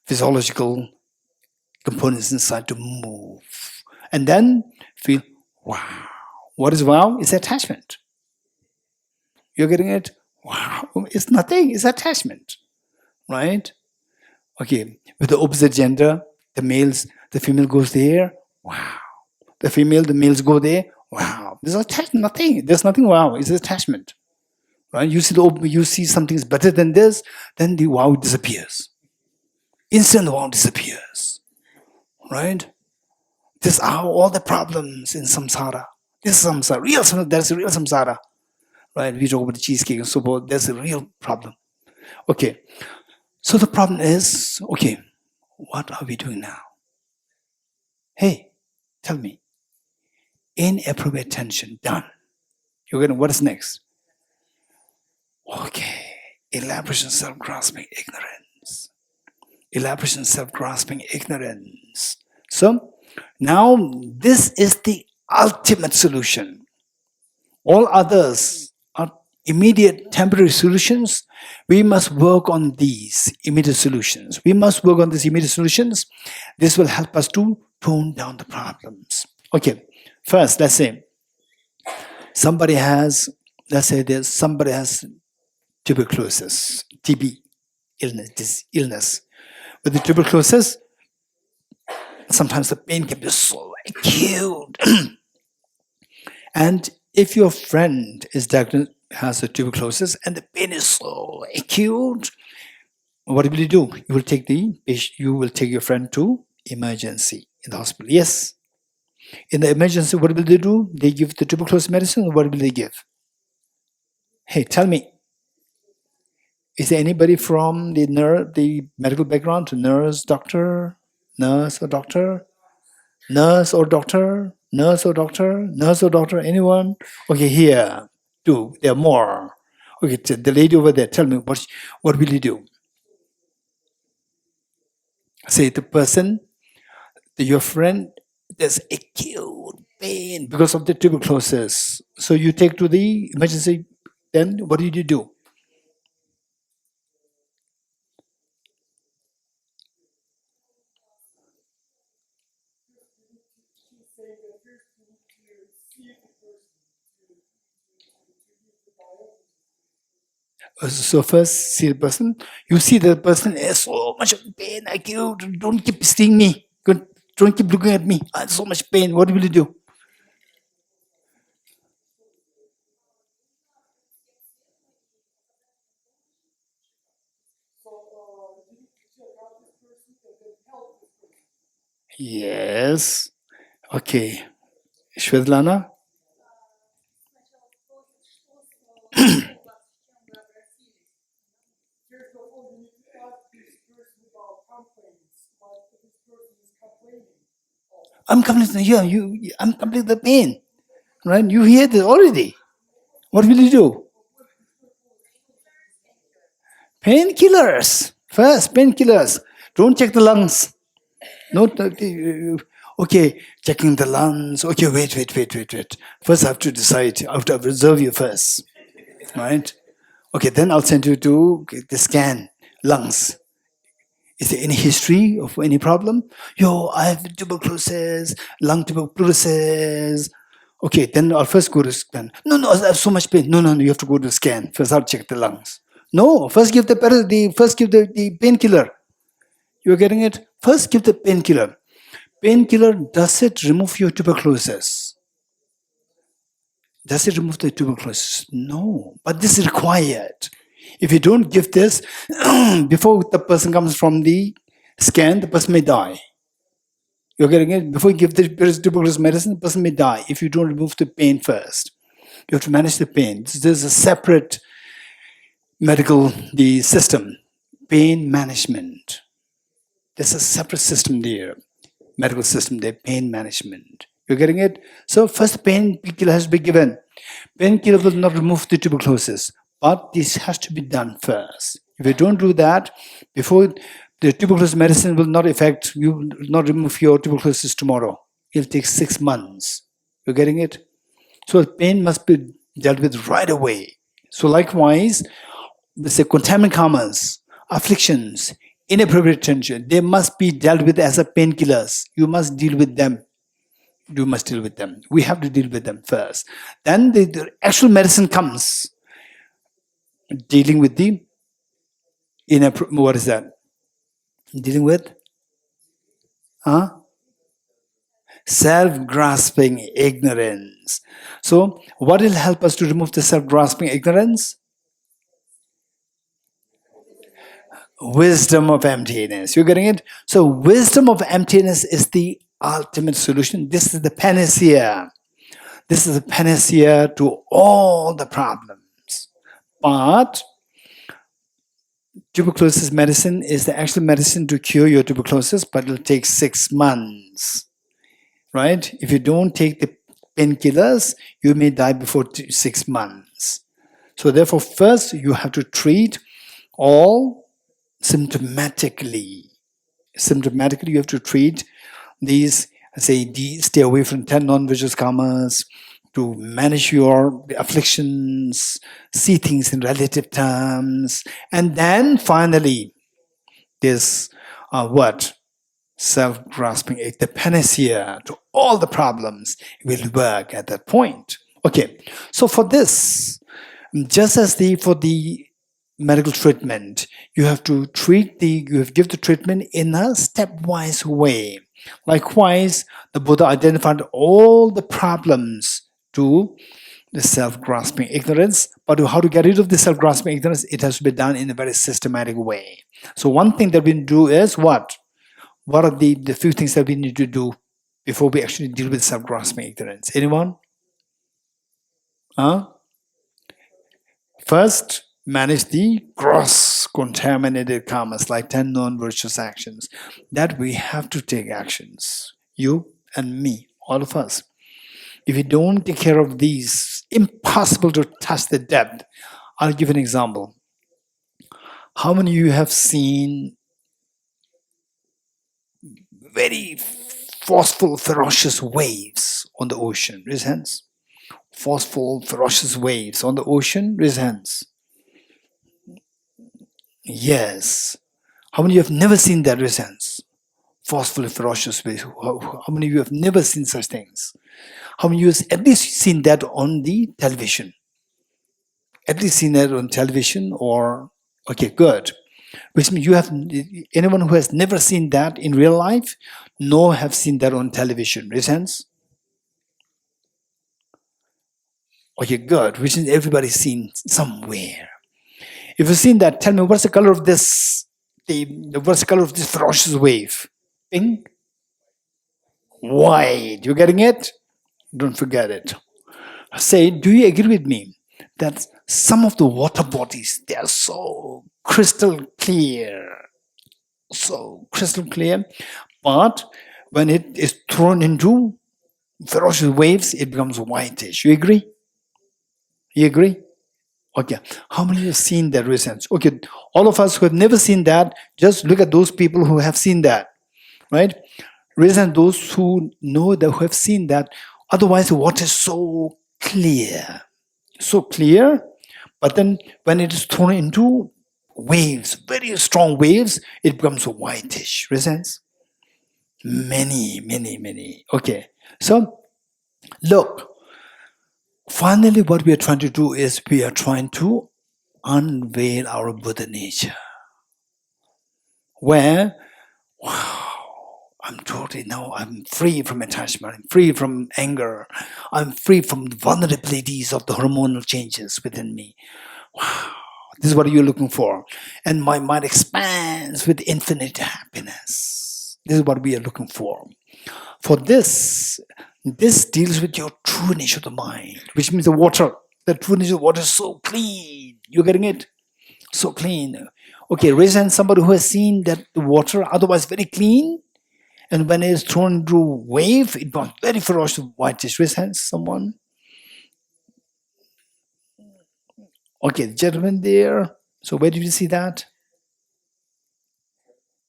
physiological components inside to move, and then feel wow. What is wow? It's attachment. You're getting it? Wow. It's nothing. It's attachment. Right? Okay. With the opposite gender, the female goes there. Wow. The males go there. Wow. There's nothing. There's nothing wow. It's attachment. Right? You see something is better than this, then the wow disappears. Instant wow disappears. Right? This are all the problems in samsara. This is samsara. Real samsara. There's a real samsara. Right? We talk about the cheesecake and so forth. There's a real problem. Okay. So the problem is, okay, what are we doing now? Hey, tell me. Inappropriate attention, done. You're going to, what is next? Okay. Elaboration, self-grasping, ignorance. Elaboration, self-grasping, ignorance. So, now this is the ultimate solution. All others are immediate temporary solutions. We must work on these immediate solutions. This will help us to tone down the problems. Okay, first, let's say somebody has tuberculosis, TB, illness. With the tuberculosis, sometimes the pain can be so acute. And if your friend is diagnosed has a tuberculosis and the pain is so acute, what will you do? You will take your friend to emergency in the hospital. Yes. In the emergency, what will they do? They give the tuberculosis medicine, or what will they give? Hey, tell me. Is there anybody from the medical background? Nurse, doctor, nurse or doctor? Nurse or doctor? Nurse or doctor? Nurse or doctor? Anyone? Okay, here. Two. There are more. Okay, the lady over there, tell me, what will you do? Say the person, your friend, there's acute pain because of the tuberculosis. So you take to the emergency, then what did you do? So first, see the person. You see the person has so much pain. Acute. Don't keep seeing me. Don't keep looking at me. I have so much pain. What will you do? Yes. Okay. Shvedlana? I'm complaining here. I'm complaining the pain. Right? You hear this already. What will you do? Painkillers. First, painkillers. Don't check the lungs. Okay, checking the lungs. Okay, wait. First, I have to decide. I have to observe you first. Right? Okay, then I'll send you to the scan. Lungs. Is there any history of any problem? I have tuberculosis, lung tuberculosis. Okay, then I'll first go to scan. No, I have so much pain. No, you have to go to the scan. First, I'll check the lungs. No, first give the painkiller. You're getting it? First give the painkiller. Painkiller, does it remove your tuberculosis? Does it remove the tuberculosis? No, but this is required. If you don't give this, before the person comes from the scan, the person may die. You're getting it? Before you give the tuberculosis medicine, the person may die if you don't remove the pain first. You have to manage the pain. There's a separate medical system, pain management. There's a separate system there, medical system there, pain management. You're getting it? So first painkiller has to be given. Painkiller will not remove the tuberculosis, but this has to be done first. If you don't do that, before the tuberculosis medicine will not affect, you will not remove your tuberculosis tomorrow. It'll take 6 months. You're getting it? So pain must be dealt with right away. So likewise, the contaminated karmas, afflictions, inappropriate attention, they must be dealt with as a painkillers. You must deal with them. You must deal with them. We have to deal with them first. Then the actual medicine comes. Dealing with the what is that? Dealing with? Self-grasping ignorance. So, what will help us to remove the self-grasping ignorance? Wisdom of emptiness. You're getting it? So, wisdom of emptiness is the ultimate solution. This is the panacea. This is the panacea to all the problems. But tuberculosis medicine is the actual medicine to cure your tuberculosis, but it'll take 6 months. Right? If you don't take the painkillers, you may die before 6 months. So therefore, first you have to treat all symptomatically. Symptomatically, you have to treat these, stay away from 10 non-vicious karmas, to manage your afflictions, see things in relative terms, and then finally, this self-grasping, the panacea to all the problems will work at that point. Okay, so for this, just as for the medical treatment, you have to give the treatment in a stepwise way. Likewise, the Buddha identified all the problems to the self-grasping ignorance, but how to get rid of the self-grasping ignorance, it has to be done in a very systematic way. So one thing that we do is what? What are the few things that we need to do before we actually deal with self-grasping ignorance? Anyone? First, manage the gross contaminated karmas, like 10 non-virtuous actions. That we have to take actions. You and me, all of us. If you don't take care of these, impossible to touch the depth. I'll give an example. How many of you have seen very forceful, ferocious waves on the ocean? Raise hands. Forceful, ferocious waves on the ocean? Raise hands. Yes. How many of you have never seen that? Raise hands. Forceful, ferocious waves. How many of you have never seen such things? How many of you have at least seen that on the television? At least seen that on television or... Okay, good. Which means you have... Anyone who has never seen that in real life? No, have seen that on television. Raise hands. Okay, good. Which means everybody's seen somewhere. If you've seen that, tell me, what's the color of this? What's the color of this ferocious wave? Pink? White. You getting it? Don't forget it. Say, do you agree with me that some of the water bodies, they are so crystal clear, but when it is thrown into ferocious waves, it becomes whitish. You agree? You agree? Okay, how many have seen that resonance? Okay, all of us who have never seen that, just look at those people who have seen that, right? Resonance, those who know that, who have seen that. Otherwise, the water is so clear, but then when it is thrown into waves, very strong waves, it becomes whitish. Resonance? Many. Okay, so look, finally, what we are trying to do is we are trying to unveil our Buddha nature, where, wow, I'm totally now, I'm free from attachment, I'm free from anger, I'm free from the vulnerabilities of the hormonal changes within me. Wow, this is what you're looking for. And my mind expands with infinite happiness. This is what we are looking for. For this deals with your true nature of the mind, which means the water. The true nature of the water is so clean. You're getting it? So clean. Okay, raise hand somebody who has seen that the water, otherwise very clean, and when it is thrown into wave, it becomes very ferocious whitish. Raise hands, someone. Okay, the gentleman there. So where did you see that?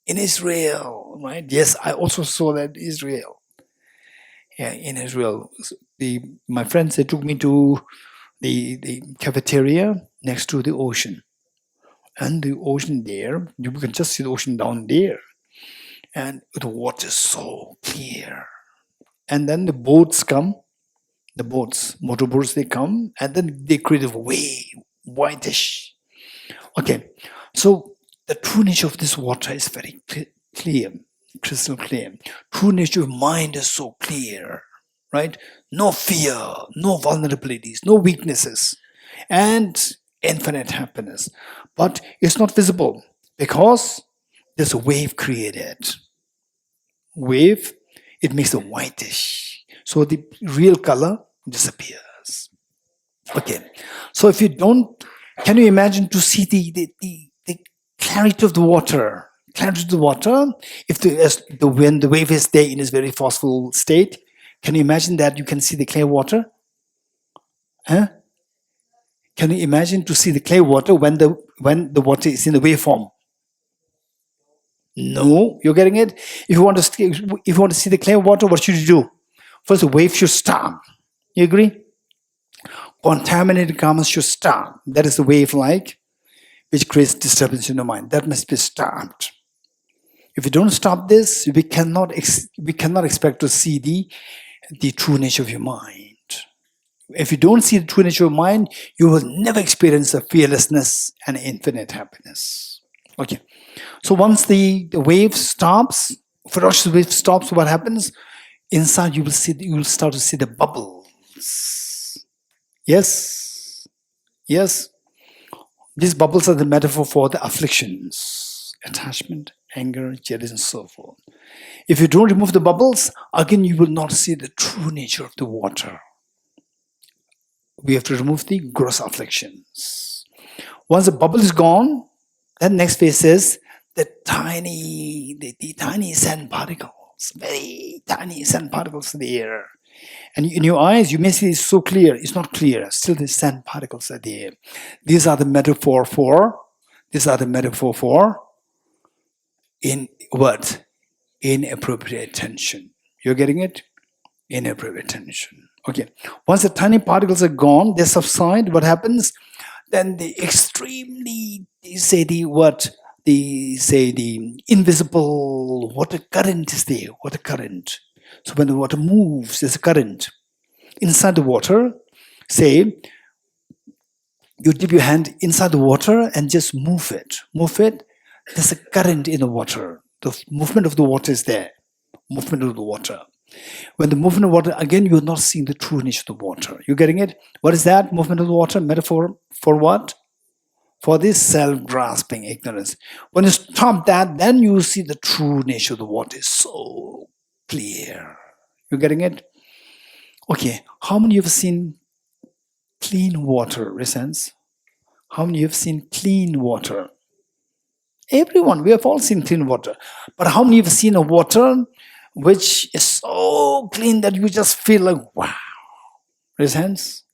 In Israel, right? Yes, I also saw that in Israel. Yeah, in Israel. My friends, they took me to the cafeteria next to the ocean. And the ocean there, you can just see the ocean down there. And the water is so clear. And then the boats come, motorboats, they come, and then they create a wave, whitish. Okay, so the true nature of this water is very clear, crystal clear. True nature of mind is so clear, right? No fear, no vulnerabilities, no weaknesses, and infinite happiness. But it's not visible because there's a wave created. Wave, it makes it whitish. So the real color disappears. Okay. So if you don't, can you imagine to see the clarity of the water? Clarity of the water, if when the wave is there in its very forceful state, can you imagine that you can see the clear water? Huh? Can you imagine to see the clear water when the water is in the waveform? No, you're getting it. If you want to see the clear water, what should you do? First, the wave should stop. You agree? Contaminated garments should stop. That is the wave like, which creates disturbance in the mind. That must be stopped. If you don't stop this, we cannot expect to see the true nature of your mind. If you don't see the true nature of your mind, you will never experience the fearlessness and infinite happiness. Okay. So once the wave stops, ferocious wave stops, what happens? Inside you will start to see the bubbles. Yes. These bubbles are the metaphor for the afflictions, attachment, anger, jealousy, and so forth. If you don't remove the bubbles, again you will not see the true nature of the water. We have to remove the gross afflictions. Once the bubble is gone, then next phase is the tiny sand particles, very tiny sand particles in the air. And in your eyes, you may see it's so clear. It's not clear. Still, the sand particles are there. These are the metaphor for in what? Inappropriate attention. You're getting it? Inappropriate attention. Okay. Once the tiny particles are gone, they subside. What happens? Then the extremely, the invisible water current is there. Water current. So when the water moves, there's a current. Inside the water, say, you dip your hand inside the water and just move it. There's a current in the water. The movement of the water is there. Movement of the water. When the movement of water, again, you're not seeing the true nature of the water. You're getting it? What is that? Movement of the water? Metaphor for what? For this self-grasping ignorance. When you stop that, then you see the true nature of the water is so clear. You're getting it? Okay, how many of you have seen clean water, Resens? How many of you have seen clean water? Everyone, we have all seen clean water. But how many of you have seen a water which is so clean that you just feel like, wow? Raise hands.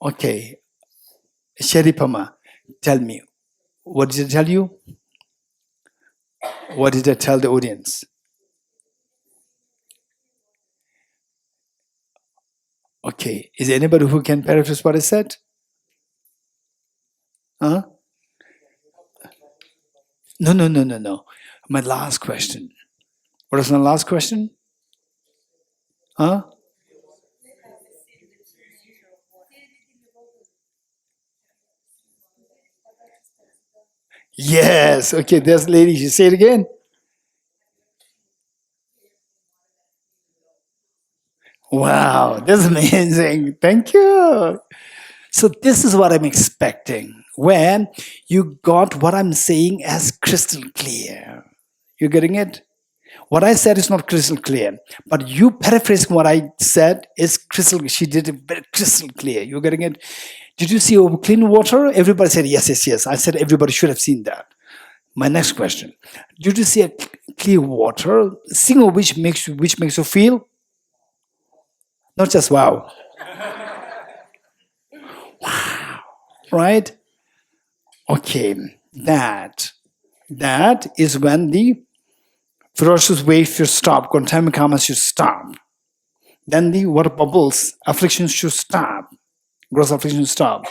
Okay, Sheripama, tell me, what did I tell you? What did I tell the audience? Okay, is there anybody who can paraphrase what I said? Huh? No. My last question. What was my last question? Huh? Yes. Okay, there's a lady. She say it again. Wow, that's amazing. Thank you. So this is what I'm expecting when you got what I'm saying as crystal clear. You getting it? What I said is not crystal clear, but you paraphrasing what I said is crystal. She did it very crystal clear. You getting it? Did you see clean water? Everybody said yes. I said everybody should have seen that. My next question: did you see a clear water? Single which makes you feel not just wow, right? Okay, that is when the ferocious wave should stop, contaminated karma should stop. Then the water bubbles, afflictions should stop, gross afflictions stop.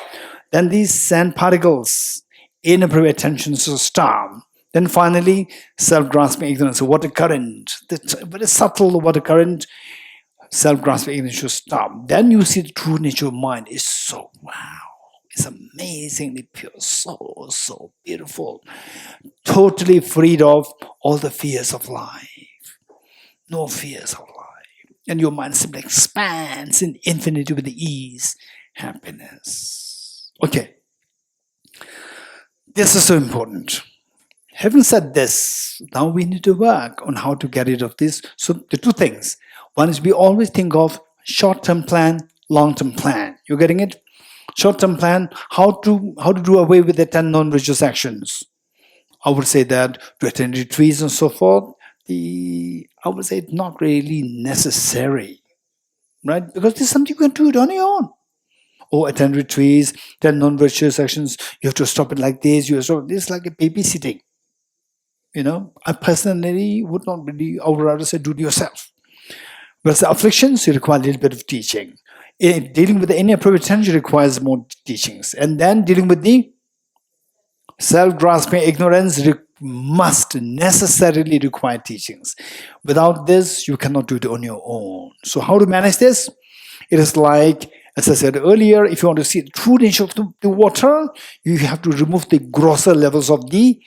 Then these sand particles, inappropriate attention should stop. Then finally, self-grasping ignorance, water current, the very subtle water current, self-grasping ignorance should stop. Then you see the true nature of mind is so wow. It's amazingly pure, so beautiful. Totally freed of all the fears of life. No fears of life. And your mind simply expands in infinity with the ease, happiness. Okay. This is so important. Having said this, now we need to work on how to get rid of this. So the two things. One is we always think of short-term plan, long-term plan. You're getting it? Short-term plan, how to do away with the 10 non-religious actions. I would say that to attend retreats and so forth, I would say it's not really necessary, right? Because this is something you can do it on your own. Or attend retreats, 10 non-virtuous actions, you have to stop it like this, this is like a babysitting. I personally would not really, I would rather say do it yourself. Whereas the afflictions, you require a little bit of teaching. Dealing with the inappropriate attention requires more teachings. And then dealing with the self-grasping ignorance must necessarily require teachings. Without this, you cannot do it on your own. So how to manage this? It is like, as I said earlier, if you want to see the true nature of the water, you have to remove the grosser levels of the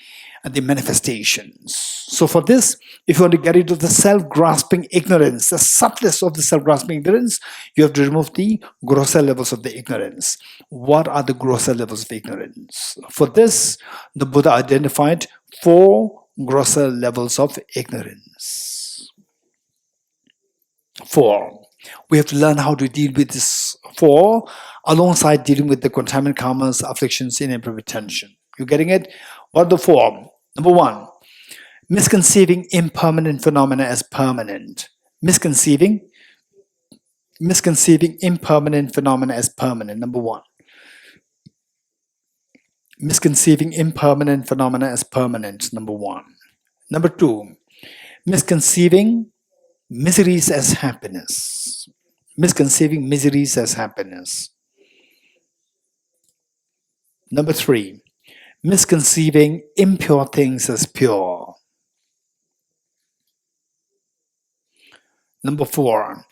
manifestations. So for this, if you want to get rid of the self-grasping ignorance, the subtlest of the self-grasping ignorance, you have to remove the grosser levels of the ignorance. What are the grosser levels of ignorance? For this, the Buddha identified 4 grosser levels of ignorance. 4. We have to learn how to deal with this 4 alongside dealing with the contaminated karmas, afflictions, inappropriate attention. You getting it? What are the 4? Number 1, misconceiving impermanent phenomena as permanent. Misconceiving impermanent phenomena as permanent. Number 1. Misconceiving impermanent phenomena as permanent. Number 1. Number 2, misconceiving miseries as happiness. Misconceiving miseries as happiness. Number 3, misconceiving impure things as pure. Number 4,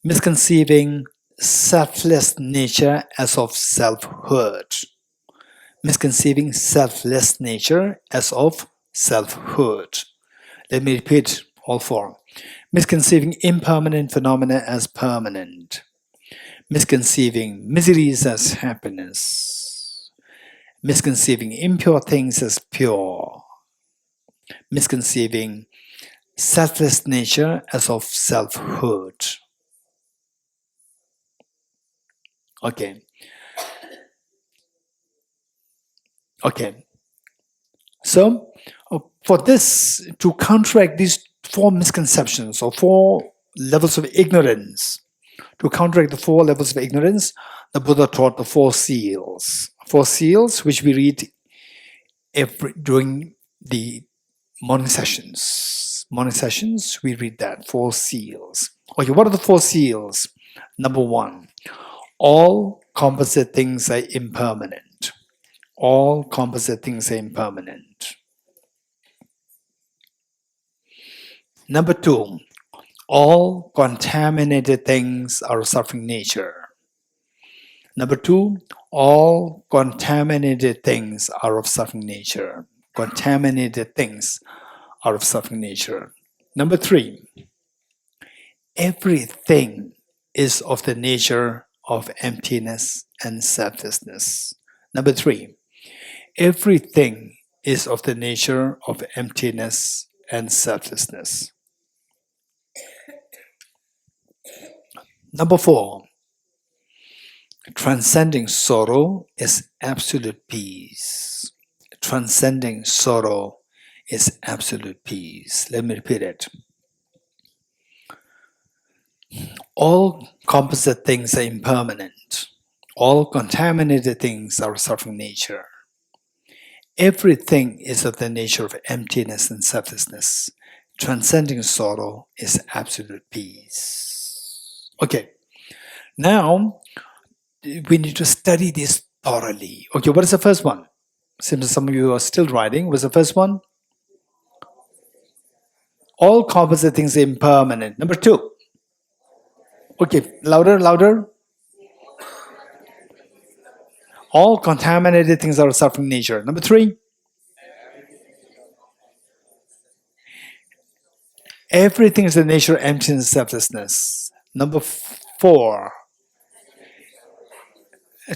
misconceiving selfless nature as of selfhood. Misconceiving selfless nature as of selfhood. Let me repeat all 4. Misconceiving impermanent phenomena as permanent. Misconceiving miseries as happiness. Misconceiving impure things as pure. Misconceiving selfless nature as of selfhood. Okay. So, for this, to counteract these 4 misconceptions or 4 levels of ignorance, to counteract the 4 levels of ignorance, the Buddha taught the four seals. Four seals which we read during the morning sessions. Morning sessions, we read that. Four seals. Okay, what are the four seals? Number one, all composite things are impermanent. All composite things are impermanent. Number two, all contaminated things are of suffering nature. Number two, all contaminated things are of suffering nature. Contaminated things are of suffering nature. Number three, everything is of the nature of emptiness and selflessness. Number three, everything is of the nature of emptiness and selflessness. Number four, transcending sorrow is absolute peace. Transcending sorrow is absolute peace. Let me repeat it. All composite things are impermanent. All contaminated things are of suffering nature. Everything is of the nature of emptiness and selflessness. Transcending sorrow is absolute peace. Okay, now we need to study this thoroughly. Okay, what is the first one? Since some of you are still writing, what's the first one? All composite things are impermanent. Number two. Okay, louder, louder. All contaminated things are of suffering nature. Number three. Everything is the nature of emptiness and selflessness. Number four.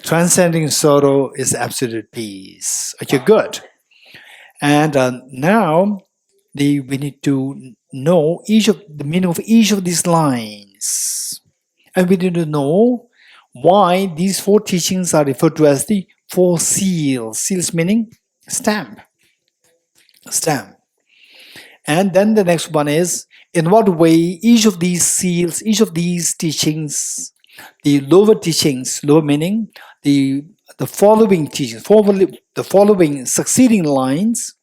Transcending sorrow is absolute peace. Okay, good. And now we need to know the meaning of each of these lines. And we need to know why these four teachings are referred to as the four seals. Seals meaning stamp. Stamp. And then the next one is, in what way each of these seals, each of these teachings, the lower teachings, lower meaning, the following teachings, the following succeeding lines,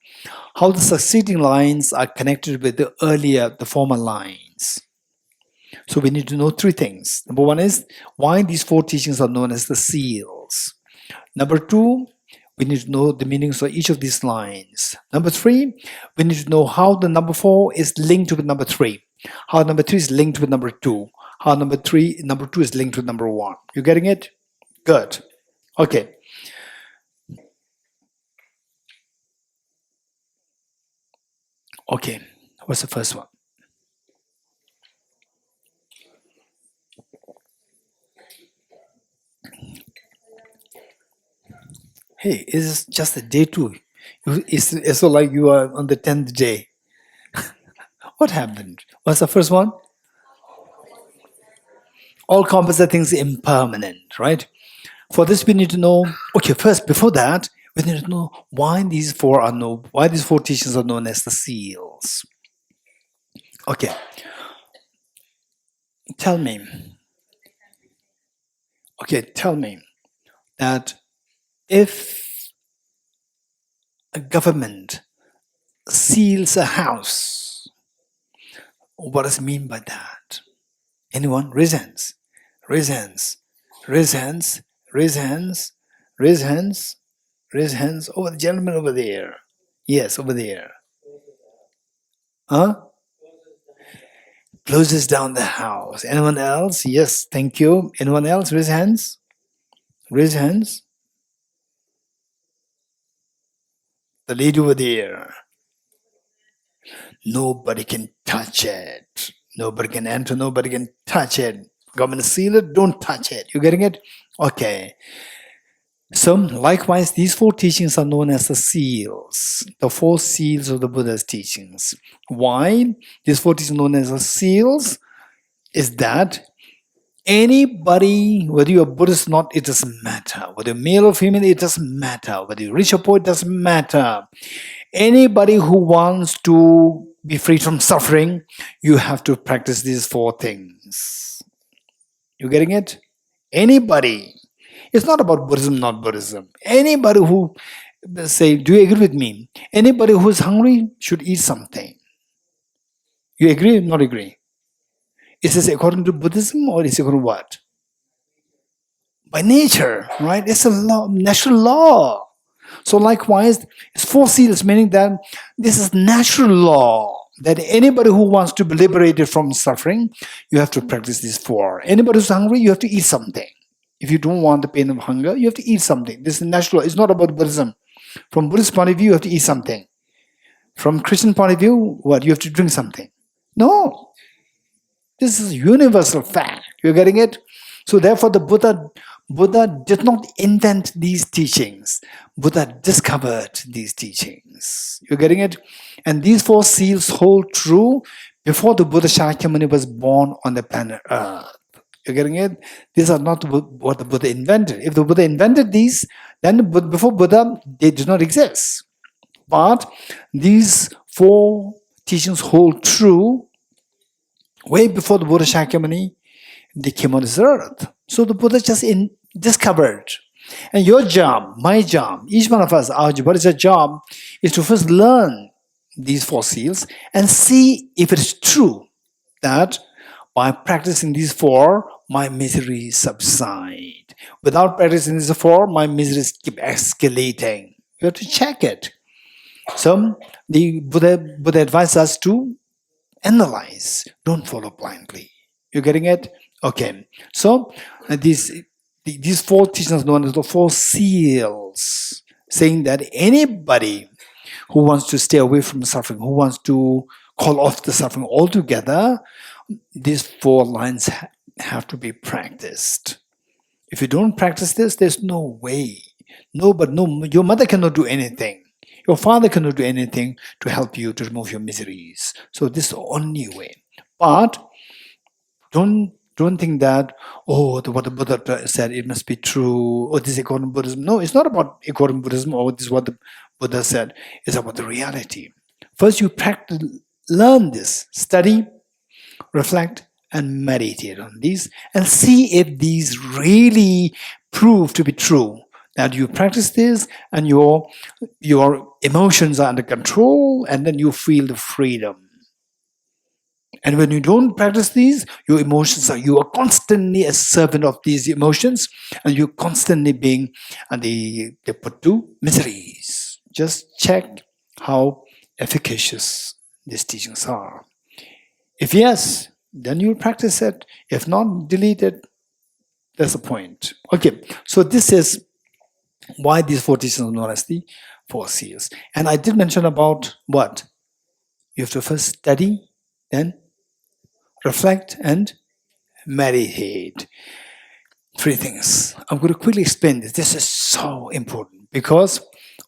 how the succeeding lines are connected with the former lines. So we need to know three things. Number one is why these four teachings are known as the seals. Number two, we need to know the meanings of each of these lines. Number three, we need to know how the number four is linked with number three. How number three is linked with number two. How number two is linked with number one. You getting it? Good. Okay. Okay. What's the first one? Hey, it's just a day two. It's so like you are on the 10th day. What happened? What's the first one? All composite things impermanent, right? For this, we need to know. Okay, first before that, we need to know why these four teachings are known as the seals. Okay, tell me. Okay, tell me that if a government seals a house, what does it mean by that? Anyone? Raise hands. Raise hands. Raise hands. Raise hands. Raise hands. Raise hands. Oh, the gentleman over there. Yes, over there. Huh? Closes down the house. Anyone else? Yes, thank you. Anyone else? Raise hands. Raise hands. The lady over there. Nobody can touch it. Nobody can enter. Nobody can touch it. Government seal it. Don't touch it. You getting it? Okay. So, likewise, these four teachings are known as the seals, the four seals of the Buddha's teachings. Why these four teachings are known as the seals is that anybody, whether you're Buddhist or not, it doesn't matter. Whether you're male or female, it doesn't matter. Whether you're rich or poor, it doesn't matter. Anybody who wants to be free from suffering, you have to practice these four things. You getting it? Anybody. It's not about Buddhism, not Buddhism. Anybody who say, do you agree with me? Anybody who is hungry should eat something. You agree or not agree? Is this according to Buddhism or is it according to what? By nature, right? It's a law, natural law. So likewise, it's four seals, meaning that this is natural law. That anybody who wants to be liberated from suffering, you have to practice these four. Anybody who's hungry, you have to eat something. If you don't want the pain of hunger, you have to eat something. This is natural. It's not about Buddhism. From Buddhist point of view, you have to eat something. From Christian point of view, what? You have to drink something. No. This is a universal fact. You're getting it? So therefore, the Buddha did not invent these teachings. Buddha discovered these teachings. You're getting it? And these four seals hold true before the Buddha Shakyamuni was born on the planet Earth. You're getting it? These are not what the Buddha invented. If the Buddha invented these, then before Buddha, they did not exist. But these four teachings hold true way before the Buddha Shakyamuni, they came on this earth. So the Buddha just discovered. And your job, my job, each one of us, our job, what is our job, is to first learn these four seals and see if it is true that by practicing these four, my misery subside. Without practicing these four, my miseries keep escalating. You have to check it. So the Buddha advised us to analyze, don't follow blindly. You're getting it? Okay. So these four teachings known as the four seals, saying that anybody who wants to stay away from suffering, who wants to call off the suffering altogether, these four lines have to be practiced. If you don't practice this, there's no way. No, your mother cannot do anything. Your father cannot do anything to help you to remove your miseries. So this is the only way. But don't think that, what the Buddha said, it must be true, or this is according to Buddhism. No, it's not about according to Buddhism or this is what the Buddha said. It's about the reality. First you practice, learn this, study, reflect, and meditate on these, and see if these really prove to be true. That you practice this and your emotions are under control, and then you feel the freedom. And when you don't practice these, your emotions you are constantly a servant of these emotions, and you're constantly being they put to miseries. Just check how efficacious these teachings are. If yes, then you'll practice it. If not, delete it. That's the point. Okay, so this is why these four teachings are known as the four seals. And I did mention about what? You have to first study, then reflect, and meditate. Three things. I'm going to quickly explain this. This is so important because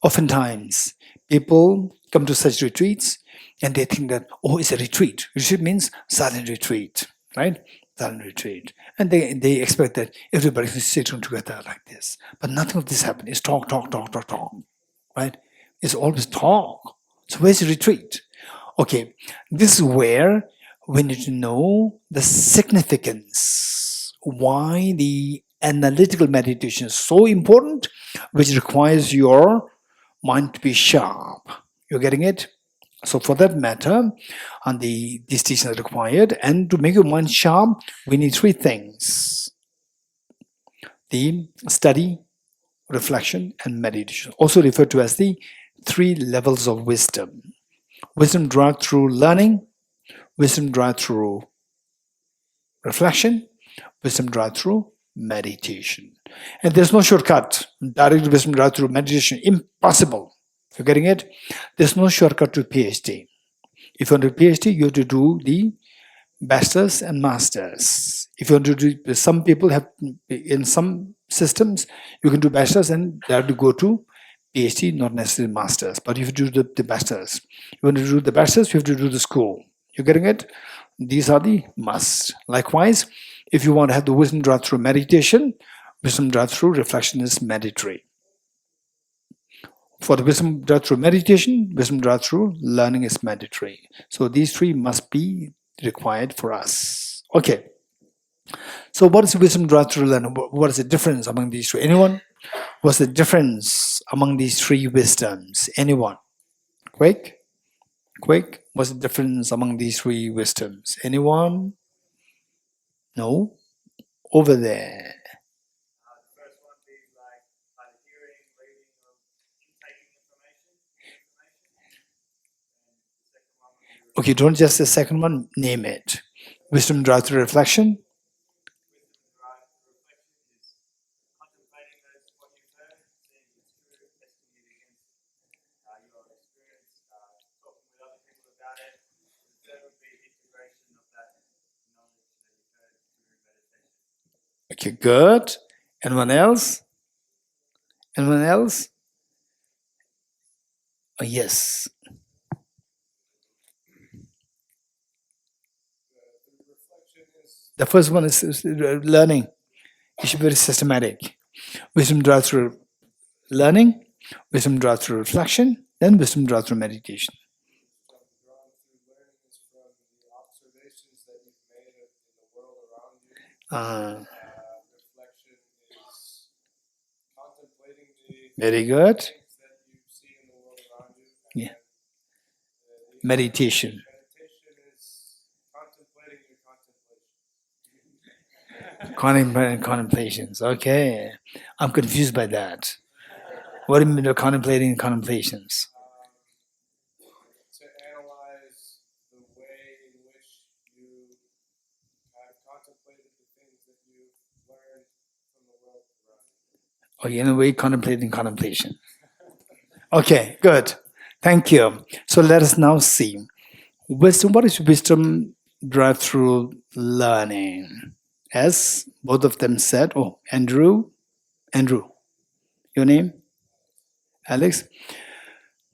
oftentimes people come to such retreats and they think that, it's a retreat. Retreat means silent retreat, right? Silent retreat. And they expect that everybody can sit together like this. But nothing of this happens. It's talk, right? It's always talk. So where's the retreat? Okay, this is where we need to know the significance, why the analytical meditation is so important, which requires your mind to be sharp. You're getting it? So for that matter, and these teachings are required, and to make your mind sharp, we need three things: the study, reflection, and meditation, also referred to as the three levels of wisdom. Wisdom derived through learning, wisdom derived through reflection, wisdom derived through meditation. And there's no shortcut. Direct wisdom derived through meditation, impossible. You're getting it? There's no shortcut to PhD. If you want to do PhD, you have to do the bachelor's and master's. If you want to do, some people have, in some systems, you can do bachelor's and they have to go to PhD, not necessarily master's. But if you do the bachelor's, you want to do the bachelor's, you have to do the school. You're getting it? These are the musts. Likewise, if you want to have the wisdom derived through meditation, wisdom derived through reflection is mandatory. For the wisdom derived through meditation, wisdom derived through learning is mandatory. So these three must be required for us. Okay. So what is wisdom derived through learning? What is the difference among these three? Anyone? What's the difference among these three wisdoms? Anyone? Quick? Quick? What's the difference among these three wisdoms? Anyone? No? Over there. The first one being like either hearing, reading, or taking information. And the second one would be Okay, don't just the second one, name it. Wisdom derived through reflection. wisdom derived through reflection is contemplating what you've heard, seeing it's true, testing it against your experience, talking with other people about it. The third would be integration of that knowledge that you've heard through meditation. Okay, good. Anyone else? Anyone else? Oh, yes. The first one is learning. It should be very systematic. Wisdom derived through learning, wisdom derived through reflection, then wisdom derived through meditation. Drawn through learning is from the observations that you've made in the world around you. Reflection is contemplating the Very good. things that you see in the world around you. And Yeah. then, Meditation. meditation is contemplating your Contemplations. Okay. I'm confused by that. What do you mean by contemplating contemplations? to analyze the way in which you have contemplated the things that you've learned from the world around you. Okay, in a way, contemplating contemplation. Okay, good. Thank you. So let us now see. Wisdom, what is wisdom derived through learning? As both of them said, oh, Andrew, your name? Alex?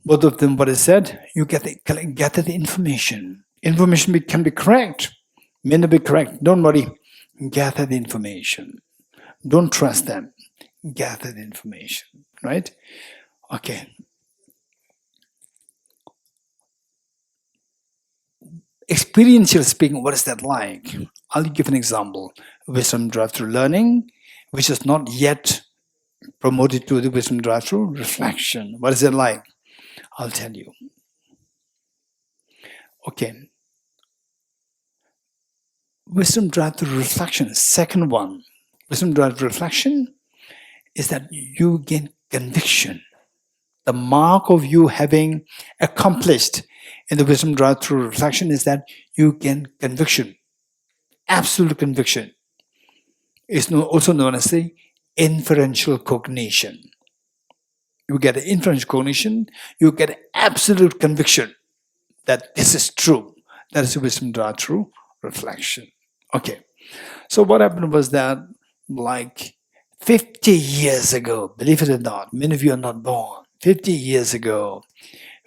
Both of them, what I said, you gather the information. Information can be correct, may not be correct. Don't worry. Gather the information. Don't trust them. Gather the information, right? Okay. Experiential speaking, what is that like? I'll give an example. Wisdom derived through learning, which is not yet promoted to the wisdom derived through reflection. What is it like? I'll tell you. Okay. Wisdom derived through reflection, second one. Wisdom derived through reflection is that you gain conviction. The mark of you having accomplished in the wisdom derived through reflection is that you gain conviction. Absolute conviction. It's also known as the inferential cognition. You get an inferential cognition, you get absolute conviction that this is true. That is wisdom derived through reflection. Okay. So what happened was that like 50 years ago, believe it or not, many of you are not born. 50 years ago,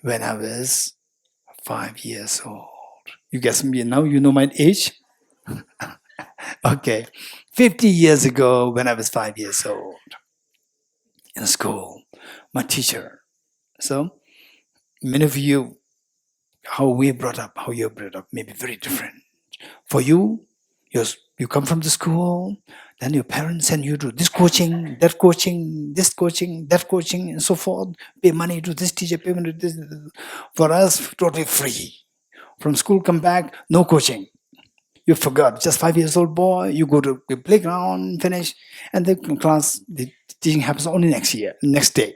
when I was 5 years old. You guess me now, you know my age? Okay. 50 years ago, when I was 5 years old, in school, my teacher. So, many of you, how we brought up, how you're brought up may be very different. For you, you come from the school, then your parents send you to this coaching, that coaching, this coaching, that coaching, and so forth. Pay money to this teacher, pay money to this. For us, totally free. From school, come back, no coaching. You forgot, just 5 years old boy, you go to the playground, finish, and the class, the teaching happens only next day,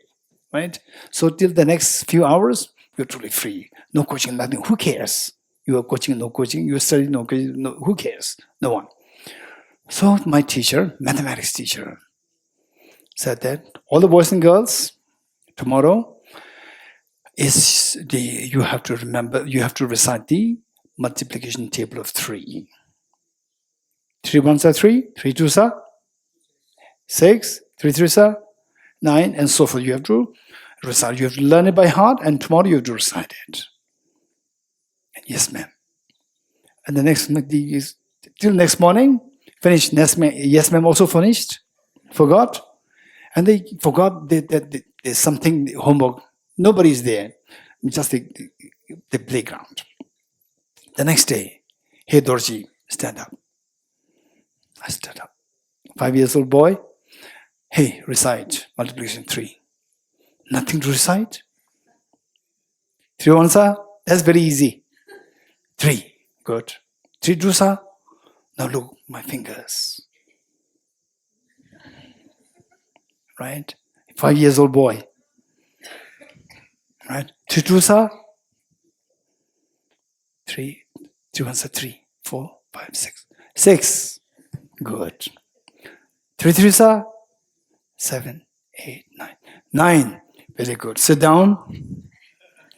right? So till the next few hours, you're totally free. No coaching, nothing. Who cares? You are coaching, no coaching. You study, no coaching. No, who cares? No one. So my teacher, mathematics teacher, said that all the boys and girls, tomorrow you have to remember, you have to recite the multiplication table of 3. 3 ones are 3, 3 twos are 6, 3 threes are 9, and so forth. You have to recite. You have to learn it by heart, and tomorrow you have to recite it. And yes, ma'am. And the next till next morning, finished. Yes, ma'am. Also finished. Forgot, and they forgot that there's something homework. Nobody's there. Just the playground. The next day, hey Dorji, stand up. I stood up. 5 years old boy, hey, recite multiplication 3. Nothing to recite? 3 answer? That's very easy. 3, good. 3 drusa? Now look, my fingers. Right? 5 years old boy. Right? 3 drusa? 3, 3 answer 3, 4, 5, 6. 6. Good. 3 drusa? 7, 8, 9. 9. Very good. Sit down.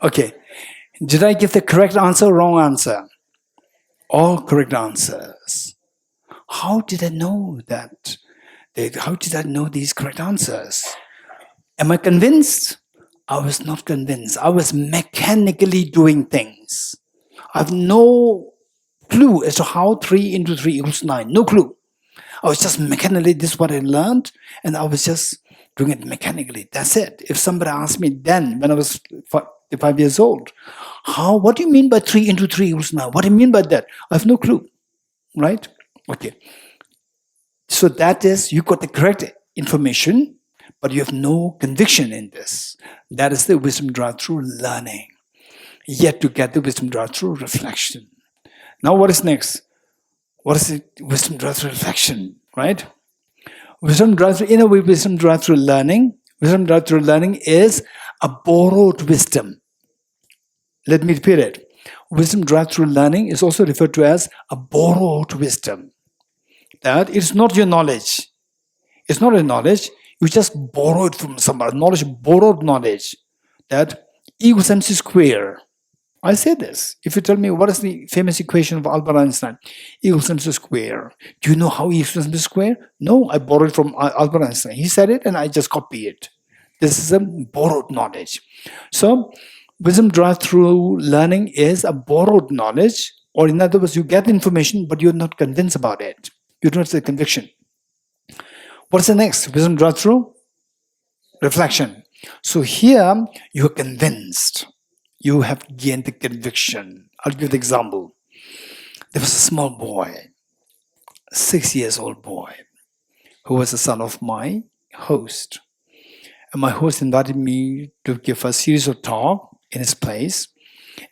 Okay. Did I give the correct answer or wrong answer? All correct answers. How did I know that? How did I know these correct answers? Am I convinced? I was not convinced. I was mechanically doing things. I have no clue as to how 3 into 3 equals 9. No clue. I was just mechanically, this is what I learned, and I was just doing it mechanically. That's it. If somebody asked me then, when I was 5 years old, what do you mean by 3 into 3 equals 9? What do you mean by that? I have no clue. Right? Okay. So that is, you got the correct information, but you have no conviction in this. That is the wisdom derived through learning. Yet to get the wisdom derived through reflection. Now what is next? What is it? Wisdom derived through reflection, right? Wisdom derived through, in a way, wisdom derived through learning. Wisdom derived through learning is a borrowed wisdom. Let me repeat it. Wisdom derived through learning is also referred to as a borrowed wisdom. That it's not your knowledge. It's not a knowledge. You just borrow it from somebody. Knowledge, borrowed knowledge. That E equals mc square. I say this. If you tell me what is the famous equation of Albert Einstein, E equals mc square. Do you know how E equals mc square? No, I borrowed it from Albert Einstein. He said it and I just copy it. This is a borrowed knowledge. So, wisdom derived through learning is a borrowed knowledge, or in other words, you get information, but you're not convinced about it. You don't have the conviction. What's the next? Wisdom derived through reflection. So here, you're convinced. You have gained the conviction. I'll give the example. There was a small boy, 6 years old boy, who was the son of my host. And my host invited me to give a series of talk in his place.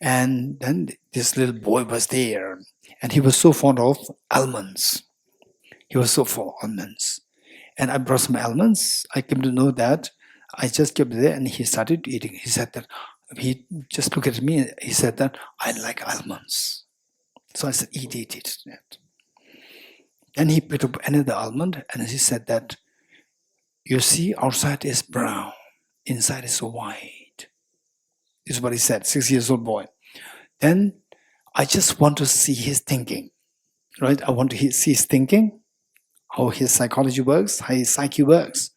And then this little boy was there. And he was so fond of almonds. He was so fond of almonds. And I brought some almonds. I came to know that. I just kept there and he started eating. He said that, he just looked at me and he said that, I like almonds. So I said, eat. Then he picked up another almond and he said that, you see, outside is brown, inside is white. This is what he said, 6 years old boy. Then I just want to see his thinking, right? I want to see his thinking, how his psychology works, how his psyche works.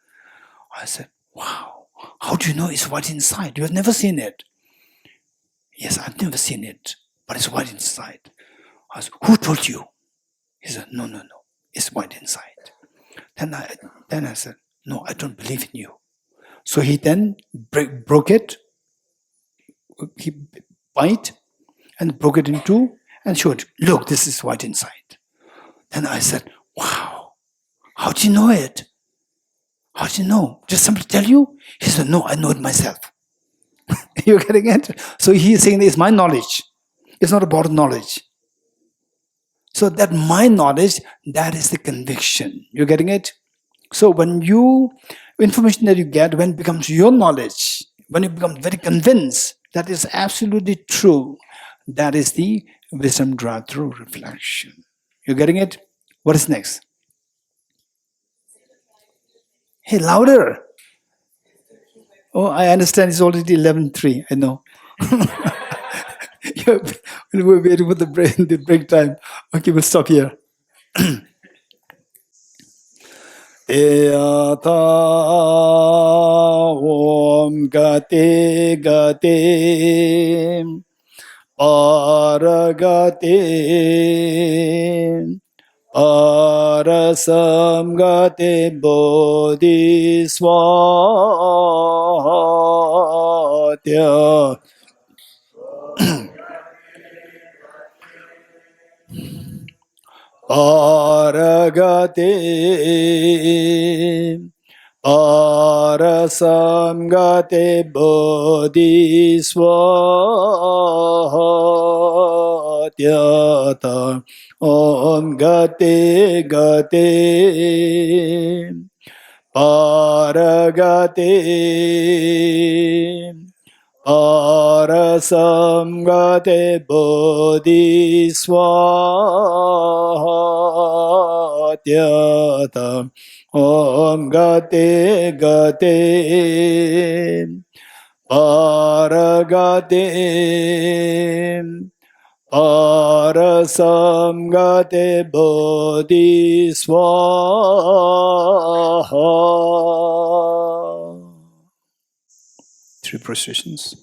I said, wow, how do you know it's white inside? You have never seen it. Yes, I've never seen it, but it's white inside. I said, who told you? He said, no, it's white inside. Then I said, no, I don't believe in you. So he then broke it, he bite and broke it in two and showed, look, this is white inside. Then I said, wow, how do you know it? How do you know? Did somebody tell you? He said, no, I know it myself. You're getting it? So he's saying it's my knowledge. It's not about knowledge. So that my knowledge, that is the conviction. You're getting it? So when information that you get, when it becomes your knowledge, when you become very convinced that is absolutely true, that is the wisdom derived through reflection. You're getting it? What is next? Hey, louder. Oh, I understand it's already 11:03. I know. We're waiting for the break time. Okay, we'll stop here. Eyata om gate paragate parasam gate bodhiswatya paragate parasamgate bodhisvatyata om gate gate paragate parasamgate bodhisvatyata om gate gate paragate parasamgate bodhisvaha. 3 prostrations.